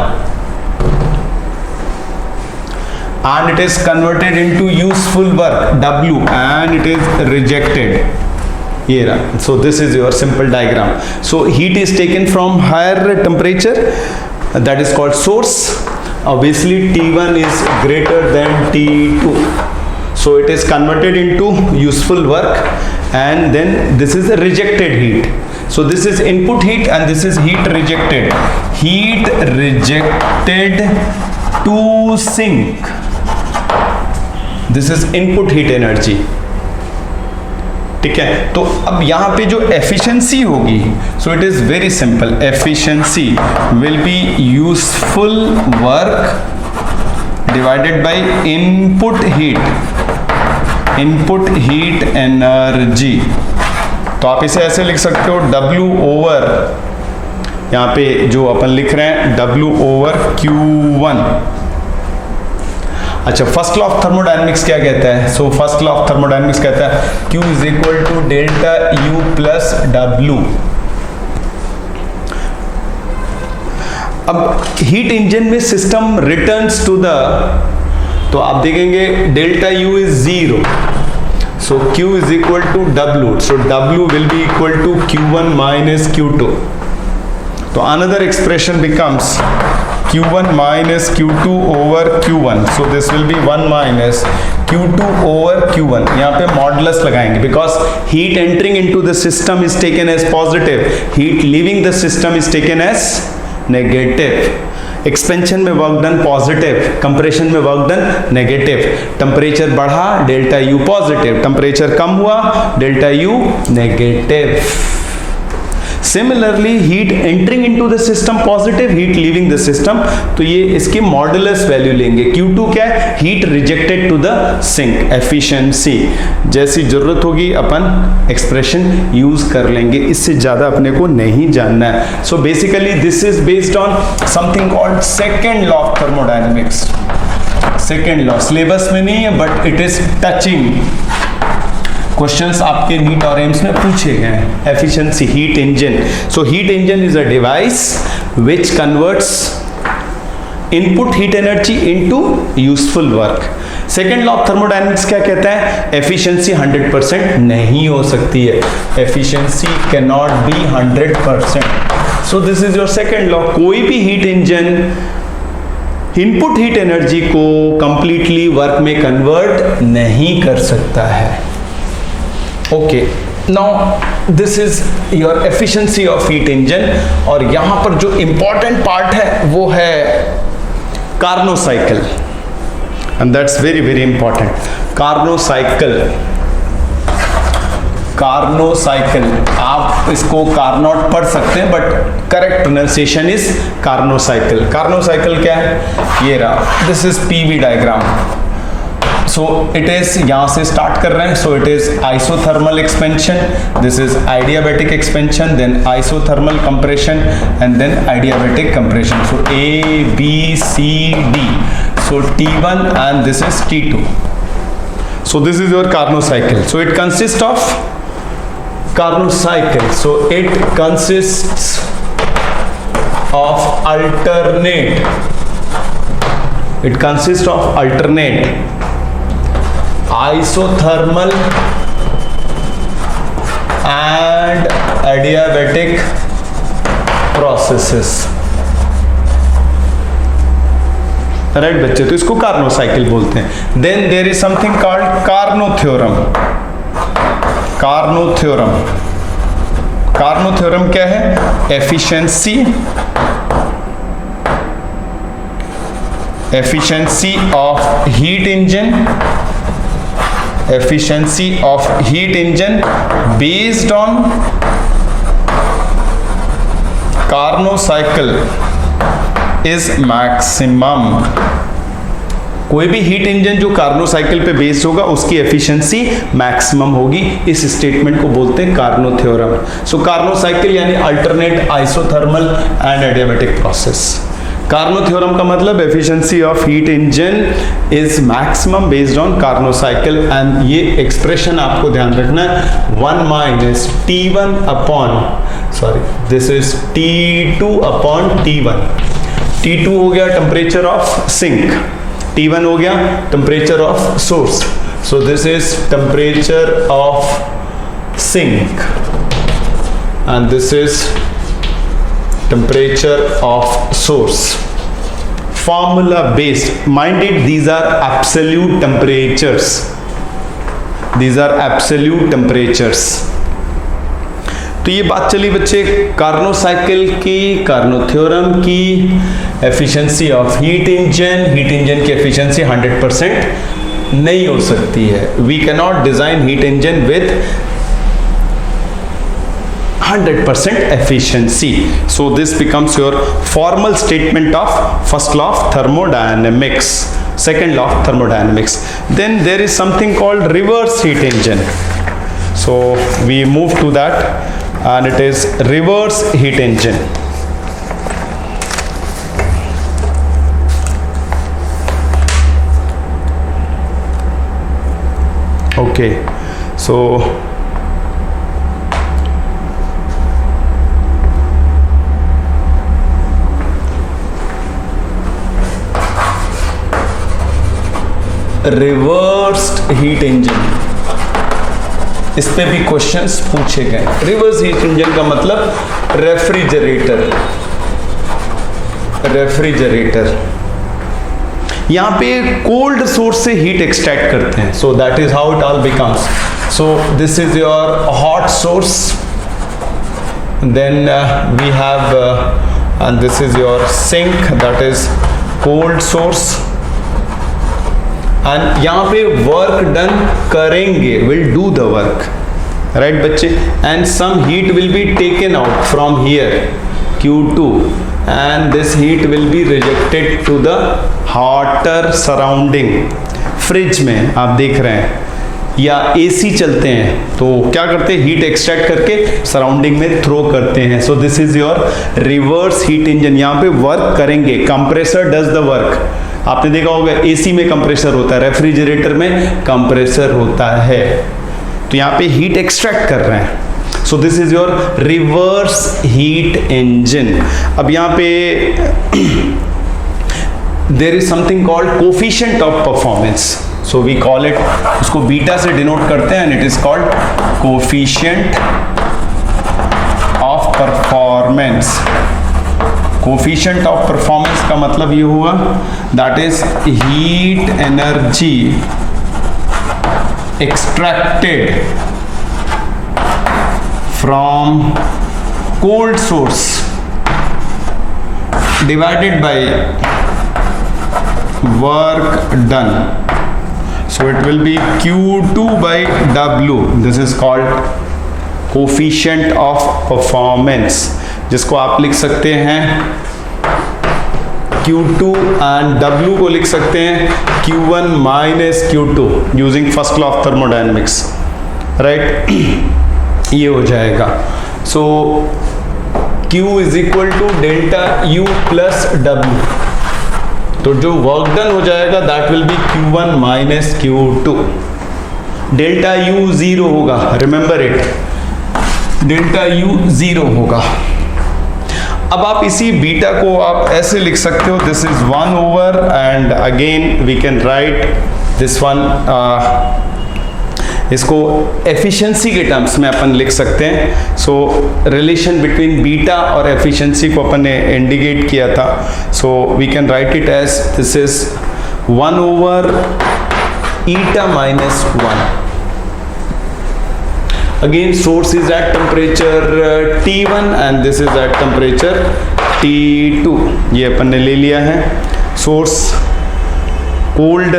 and it is converted into useful work W and it is rejected. ये रहा, so this is your simple diagram. So heat is taken from higher temperature, that is called source. Obviously T1 is greater than T2, so it is converted into useful work and then this is a rejected heat. So this is input heat and this is heat rejected to sink. This is input heat energy, ठीक है। तो अब यहाँ पे जो efficiency होगी, सो it is very simple, efficiency will be useful work divided by input heat energy. तो आप इसे ऐसे लिख सकते हो W ओवर, यहाँ पे जो अपन लिख रहे हैं W ओवर Q1। अच्छा, फर्स्ट लॉ ऑफ थर्मोडायनेमिक्स क्या कहता है? So first law of thermodynamics कहता है Q is equal to delta U plus W। अब हीट इंजन में सिस्टम रिटर्न्स टू द, तो आप देखेंगे delta U is 0, so Q is equal to W, so W will be equal to Q1 minus Q2। तो another expression becomes Q1 minus Q2 over Q1, so this will be 1 minus Q2 over Q1। यहाँ पे modulus लगाएंगे because heat entering into the system is taken as positive, heat leaving the system is taken as negative। Expansion में work done positive, compression में work done negative. Temperature बढ़ा, delta U positive, temperature कम हुआ, delta U negative. Similarly heat entering into the system positive, heat leaving the system, तो ये इसकी modulus value लेंगे। Q2 क्या है? Heat rejected to the sink. Efficiency जैसी जरूरत होगी अपन एक्सप्रेशन यूज कर लेंगे, इससे ज्यादा अपने को नहीं जानना है। So basically this is based on something called second law of thermodynamics. Second law syllabus में नहीं है but it is touching, questions आपके नीट और एम्स में पूछे गए हैं। Efficiency heat engine, so heat engine is a device which converts input heat energy into useful work. Second law of thermodynamics क्या कहता है? एफिशिएंसी 100% नहीं हो सकती है, efficiency can not be 100%। So this is your second law. कोई भी heat engine input heat energy को कंप्लीटली वर्क में कन्वर्ट नहीं कर सकता है। Okay, now this is your efficiency of heat engine. और यहां पर जो इंपॉर्टेंट पार्ट है वो है Carnot cycle, and that's very very important. Carnot cycle, Carnot cycle, आप इसको कार्नोट पढ़ सकते हैं but correct pronunciation is Carnot cycle. Carnot cycle क्या है, ये रहा, this is PV diagram. So it is, यहां से स्टार्ट कर रहे हैं, so it is isothermal expansion, this is adiabatic expansion, then isothermal compression and then adiabatic compression. So A B C D, so T1 and this is T2. So this is your Carnot cycle. So it consists of Carnot cycle. So it consists of alternate. It consists of alternate isothermal and adiabatic processes. Right बच्चे, तो इसको Carnot cycle बोलते हैं। Then there is something called Carnot theorem. Carnot theorem, Carnot theorem क्या है, efficiency of heat engine, efficiency of heat engine based on Carnot cycle is maximum। कोई भी heat engine जो कार्नोट साइकिल पे based होगा उसकी एफिशिएंसी मैक्सिमम होगी। इस स्टेटमेंट को बोलते हैं कार्नोट थ्योरम। सो कार्नोट साइकिल यानी alternate isothermal and adiabatic process. Carnot theorem का मतलब efficiency of heat engine is maximum based on Carnot cycle, and ये एक्सप्रेशन आपको ध्यान रखना है, 1 minus T1 upon, sorry this is T2 upon T1। T2 हो गया टेम्परेचर ऑफ सिंक, T1 हो गया temperature of source. So this is temperature of sink and this is temperature of source, formula based, mind it, these are absolute temperatures, these are absolute temperatures। तो ये बात चली बच्चे Carnot cycle की, Carnot theorem की, efficiency of heat engine की efficiency 100% नहीं हो सकती है। We can not design heat engine with 100% efficiency. So this becomes your formal statement of first law of thermodynamics, second law of thermodynamics. Then there is something called reverse heat engine. So we move to that, and it is reverse heat engine. Okay, so reversed heat engine, इस पे भी questions पूछे गए। Reverse heat engine का मतलब refrigerator, यहां पे cold source से हीट एक्सट्रैक्ट करते हैं। So that is how it all becomes. So this is your hot source, then we have and this is your sink, that is cold source, and यहाँ पे work done करेंगे, will do the work, right बच्चे, and some heat will be taken out from here Q2 and this heat will be rejected to the hotter surrounding. Fridge में आप देख रहे हैं या एसी चलते हैं तो क्या करते हैं, हीट एक्सट्रैक्ट करके सराउंडिंग में थ्रो करते हैं। So this is your reverse heat engine, यहाँ पे वर्क करेंगे, कंप्रेसर डज द वर्क। आपने देखा होगा एसी में कंप्रेसर होता है, रेफ्रिजरेटर में कंप्रेसर होता है, तो यहाँ पे हीट एक्सट्रैक्ट कर रहे हैं। So this is your reverse heat engine. अब यहाँ पे there is something called coefficient of performance, so we call it, उसको बीटा से डिनोट करते हैं, and it is called coefficient of performance. Coefficient of performance का मतलब ये हुआ, that is heat energy extracted from cold source divided by work done. So it will be Q2 by W. This is called coefficient of performance, जिसको आप लिख सकते हैं Q2 and W को लिख सकते हैं Q1 minus Q2 using first law of thermodynamics, right? ये हो जाएगा. So Q is equal to delta U plus W. तो जो वर्क डन हो जाएगा that will B Q1 minus Q2. Delta U 0 होगा, रिमेंबर इट, डेल्टा U 0 होगा. अब आप इसी बीटा को आप ऐसे लिख सकते हो, this is 1 over and again we can write this one, इसको एफिशिएंसी के टर्म्स में अपन लिख सकते हैं. सो रिलेशन बिटवीन बीटा और एफिशिएंसी को अपन ने इंडिकेट किया था. So we can write it as this is 1 over eta minus 1. Again source is at temperature T1 and this is at temperature T2. ये अपन ने ले लिया है. Source cold,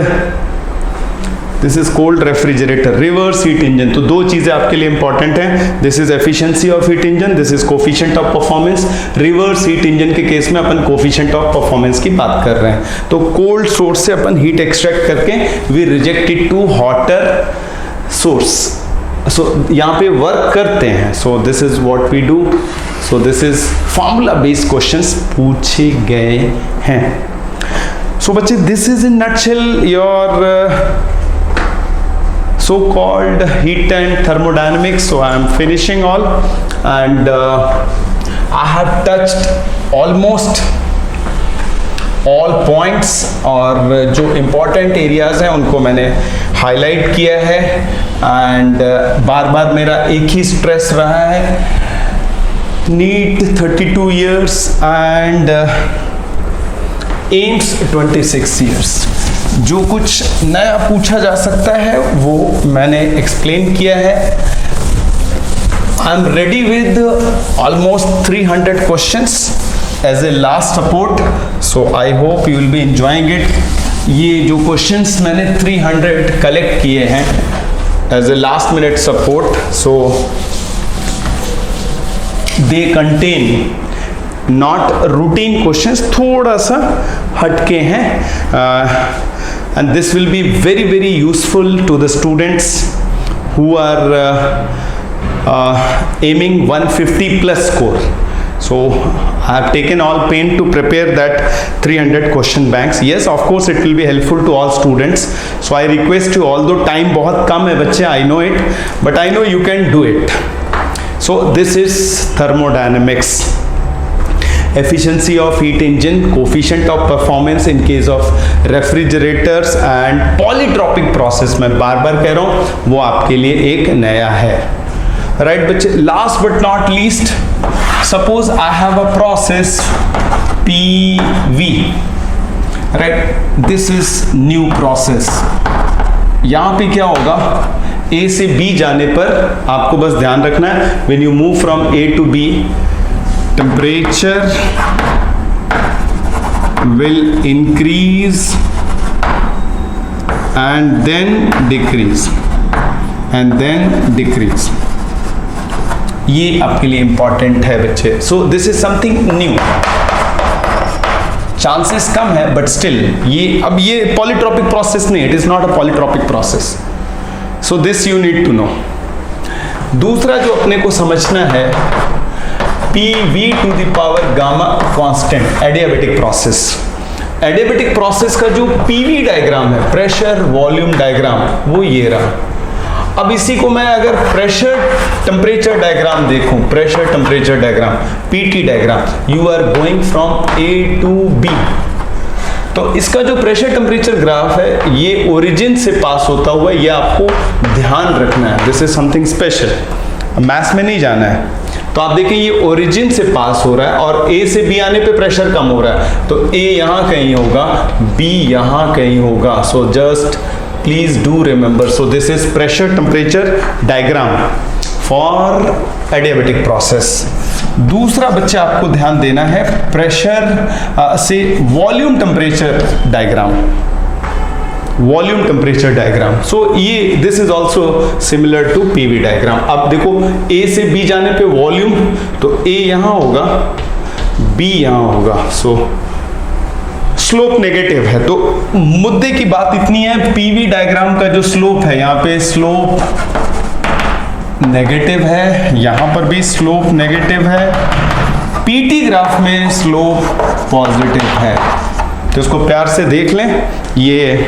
this is cold refrigerator, reverse heat engine. तो दो चीजें आपके लिए इंपॉर्टेंट हैं. This is efficiency of heat engine, this is coefficient of performance. Reverse heat engine के केस में अपन कोफिशिएंट ऑफ परफॉर्मेंस की बात कर रहे हैं. तो कोल्ड सोर्स से अपन हीट एक्सट्रैक्ट करके we reject it to hotter source. So यहाँ पे वर्क करते हैं. So this is what we do. So this is formula based questions पूछे गए हैं. सो बच्चे, this is in nutshell your so-called heat and thermodynamics. So I am finishing all and I have touched almost all points और जो important areas हैं उनको मैंने highlight किया है. and बार बार मेरा एक ही stress रहा है, NEET 32 years and AIIMS 26 years. जो कुछ नया पूछा जा सकता है वो मैंने एक्सप्लेन किया है. I am ready with almost 300 questions as a last support. So I hope you will be enjoying it. ये जो क्वेश्चंस मैंने 300 कलेक्ट किए हैं as a last minute support, so they contain not routine questions, थोड़ा सा हटके हैं. And this will be very very useful to the students who are aiming 150 plus score. So I have taken all pain to prepare that 300 question banks. Yes, of course it will be helpful to all students. So I request you, although time बहुत कम है बच्चे, I know it, but I know you can do it. So this is thermodynamics. Efficiency of heat engine, coefficient of performance in case of refrigerators and polytropic process. मैं बार बार कह रहा हूँ वो आपके लिए एक नया है. राइट बच्चे, last but not least, suppose I have a process PV. Right, this is new process. यहाँ पे क्या होगा, A से B जाने पर आपको बस ध्यान रखना है, when you move from A to B, temperature will increase and then decrease and then decrease. ये आपके लिए इंपॉर्टेंट है बच्चे. So this is something new. Chances कम है बट स्टिल ये, अब ये पॉलीट्रॉपिक प्रोसेस नहीं, it is not a polytropic process. So this you need to know. दूसरा जो अपने को समझना है, PV to the power gamma constant, adiabatic process. Adiabatic process का जो PV डायग्राम है, प्रेशर वॉल्यूम डायग्राम, वो ये रहा. अब इसी को मैं अगर प्रेशर टेम्परेचर डायग्राम देखूं, pressure temperature diagram, PT diagram, you are going from A to B. तो इसका जो प्रेशर टेम्परेचर ग्राफ है ये ओरिजिन से पास होता हुआ, ये आपको ध्यान रखना है. This is something special, maths में नहीं जाना है. तो आप देखें ये ओरिजिन से पास हो रहा है और A से B आने पे प्रेशर कम हो रहा है, तो A यहाँ कहीं होगा, B यहाँ कहीं होगा. So just please do remember. So this is pressure temperature diagram for adiabatic process. दूसरा बच्चे आपको ध्यान देना है प्रेशर से volume temperature diagram. Volume temperature diagram. So ये this is also similar to PV diagram. अब देखो ए से बी जाने पे वॉल्यूम, तो ए यहां होगा, बी यहां होगा, सो स्लोप नेगेटिव है। तो मुद्दे की बात इतनी है, पीवी डायग्राम का जो स्लोप है, यहाँ पे स्लोप नेगेटिव है, यहां पर भी स्लोप नेगेटिव है, पीटी ग्राफ में स्लोप पॉजिटिव है। तो इसको प्यार से देख लें, ये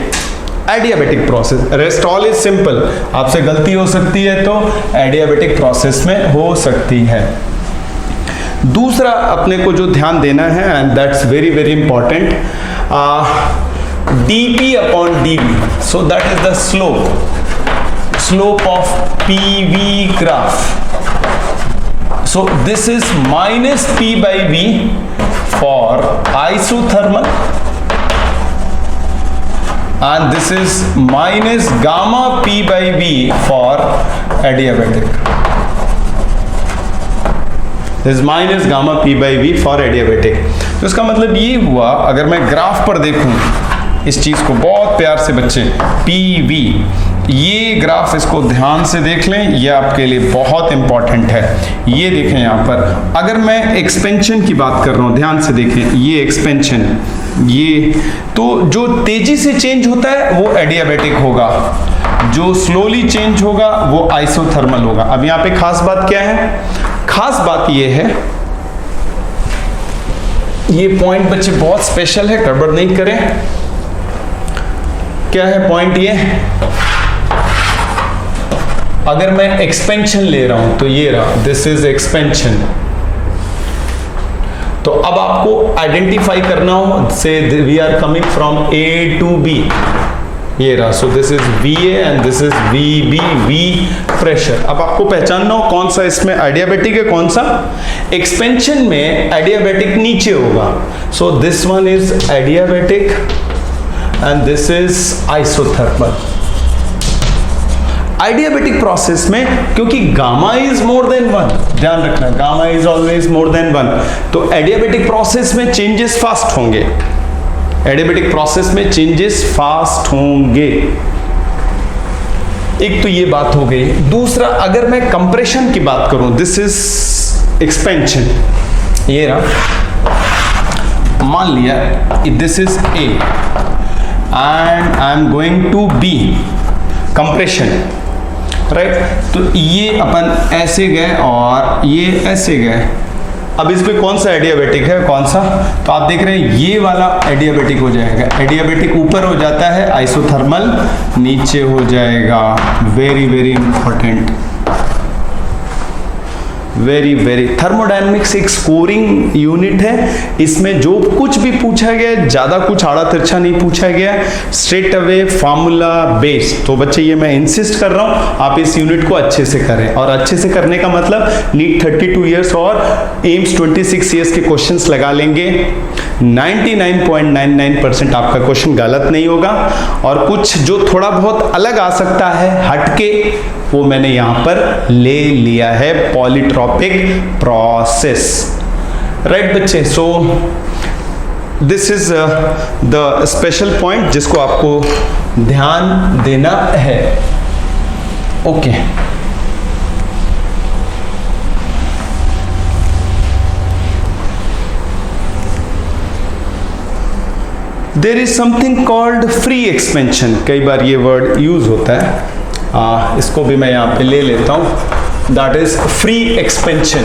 adiabatic process. Rest all is simple. आपसे गलती हो सकती है तो एडियाबेटिक प्रोसेस में हो सकती है। दूसरा अपने को जो ध्यान देना है, and that's very very important, dp upon dv, so that is the slope of pv graph. So this is minus P by V for isothermal, and this is minus gamma P by V for adiabatic. This is minus gamma P by V for adiabatic. तो इसका मतलब ये हुआ, अगर मैं graph पर देखूं इस चीज को बहुत प्यार से बच्चे, PV, ये ग्राफ इसको ध्यान से देख लें, ये आपके लिए बहुत इंपॉर्टेंट है। ये देखें यहाँ पर, अगर मैं एक्सपेंशन की बात कर रहा हूँ, ध्यान से देखें, ये एक्सपेंशन, ये तो जो तेजी से चेंज होता है वो एडियाबेटिक होगा, जो स्लोली चेंज होगा वो आइसोथर्मल होगा। अब यहाँ पे खास बात क्या है? खास बात ये है, ये पॉइंट बच्चे बहुत स्पेशल है, गड़बड़ नहीं करें। क्या है पॉइंट? ये अगर मैं एक्सपेंशन ले रहा हूं तो ये रहा, दिस इज एक्सपेंशन। तो अब आपको आइडेंटिफाई करना हो, say we are coming from A to B, ये रहा, so this is V A and this is V B, V pressure. अब आपको पहचानना हो कौन सा इसमें एडियाबेटिक है, कौन सा एक्सपेंशन में एडियाबेटिक नीचे होगा, so this one is adiabatic and this is isothermal. Adiabatic process में क्योंकि gamma is more than one, ध्यान रखना, gamma is always more than one, तो एडियाबेटिक प्रोसेस में चेंजेस फास्ट होंगे, एडियाबेटिक प्रोसेस में चेंजेस फास्ट होंगे। एक तो ये बात हो गई। दूसरा, अगर मैं कंप्रेशन की बात करूं, दिस इज एक्सपेंशन, ये रहा, मान लिया this is A and I am going to B, compression, right. तो ये अपन ऐसे गए और ये ऐसे गए। अब इस पे कौन सा एडियाबेटिक है, कौन सा? तो आप देख रहे हैं ये वाला एडियाबेटिक हो जाएगा। एडियाबेटिक ऊपर हो जाता है, आइसोथर्मल नीचे हो जाएगा। Very very important, very very. Thermodynamics एक स्कोरिंग यूनिट है, इसमें जो कुछ भी पूछा गया, ज्यादा कुछ आड़ा तिरछा नहीं पूछा गया, स्ट्रेट अवे फार्मूला बेस्ड। तो बच्चे ये मैं इंसिस्ट कर रहा हूं, आप इस यूनिट को अच्छे से करें, और अच्छे से करने का मतलब नीट 32 इयर्स और एम्स 26 इयर्स के क्वेश्चंस लगा लेंगे। 99.99% आपका क्वेश्चन गलत नहीं होगा, और कुछ जो थोड़ा बहुत अलग आ सकता है हटके, वो मैंने यहां पर ले लिया है, पॉलीट्रॉपिक प्रोसेस, राइट बच्चे। So this is the special point जिसको आपको ध्यान देना है। Okay, there is something called free expansion. कई बार ये वर्ड यूज होता है, इसको भी मैं यहां पे ले लेता हूं, that is free expansion.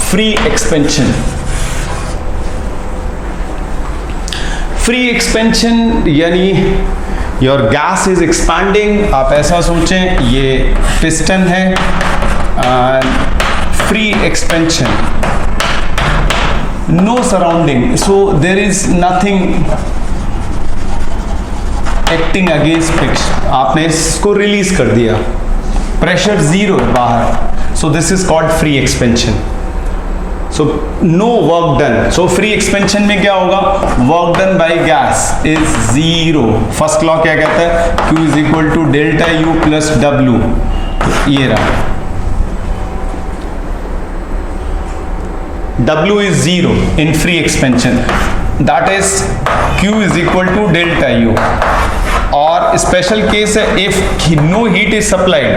Free expansion, free expansion यानी योर गैस इज एक्सपैंडिंग। आप ऐसा सोचें, ये पिस्टन है, free expansion, no surrounding, so there is nothing acting against friction. आपने इसको रिलीज कर दिया, प्रेशर जीरो है बाहर, so this is called free expansion. So no work done. So free expansion में क्या होगा? Work done by gas is zero. First law क्या कहता है? Q is equal to delta U plus W। ये रहा, W is zero in free expansion. That is Q is equal to delta U। और special case है if no heat is supplied,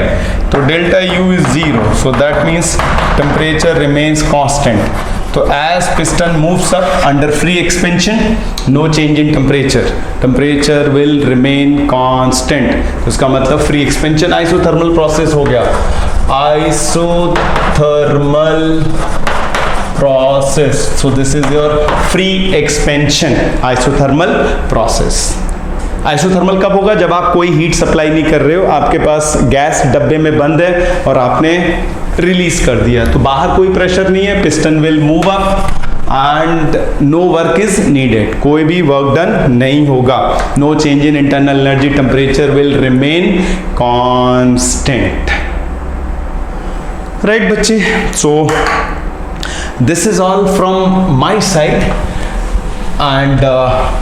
तो delta U is 0, so that means temperature remains constant. तो as piston moves up under free expansion, no change in temperature, temperature will remain constant. उसका मतलब free expansion isothermal process हो गया। Isothermal process, so this is your free expansion isothermal process। Isothermal कब होगा? जब आप कोई हीट सप्लाई नहीं कर रहे हो, आपके पास गैस डब्बे में बंद है और आपने रिलीज कर दिया, तो बाहर कोई प्रेशर नहीं है, piston will move up and no work is needed, कोई भी वर्क डन नहीं होगा, no change in internal energy, temperature will remain constant. Right बच्चे, so this is all from my side and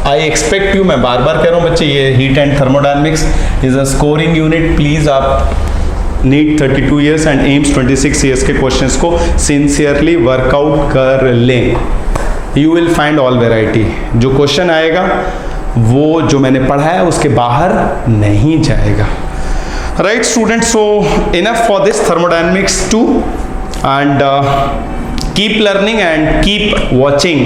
I expect you, मैं बार बार कह रहा हूँ बच्चे, ये heat and thermodynamics is a scoring unit. Please आप NEET 32 years and AIIMS 26 years के questions को सिंसियरली वर्कआउट कर लें। You will find all variety. जो क्वेश्चन आएगा वो जो मैंने पढ़ा है उसके बाहर नहीं जाएगा। Right student, so enough for this thermodynamics 2 and keep learning and keep watching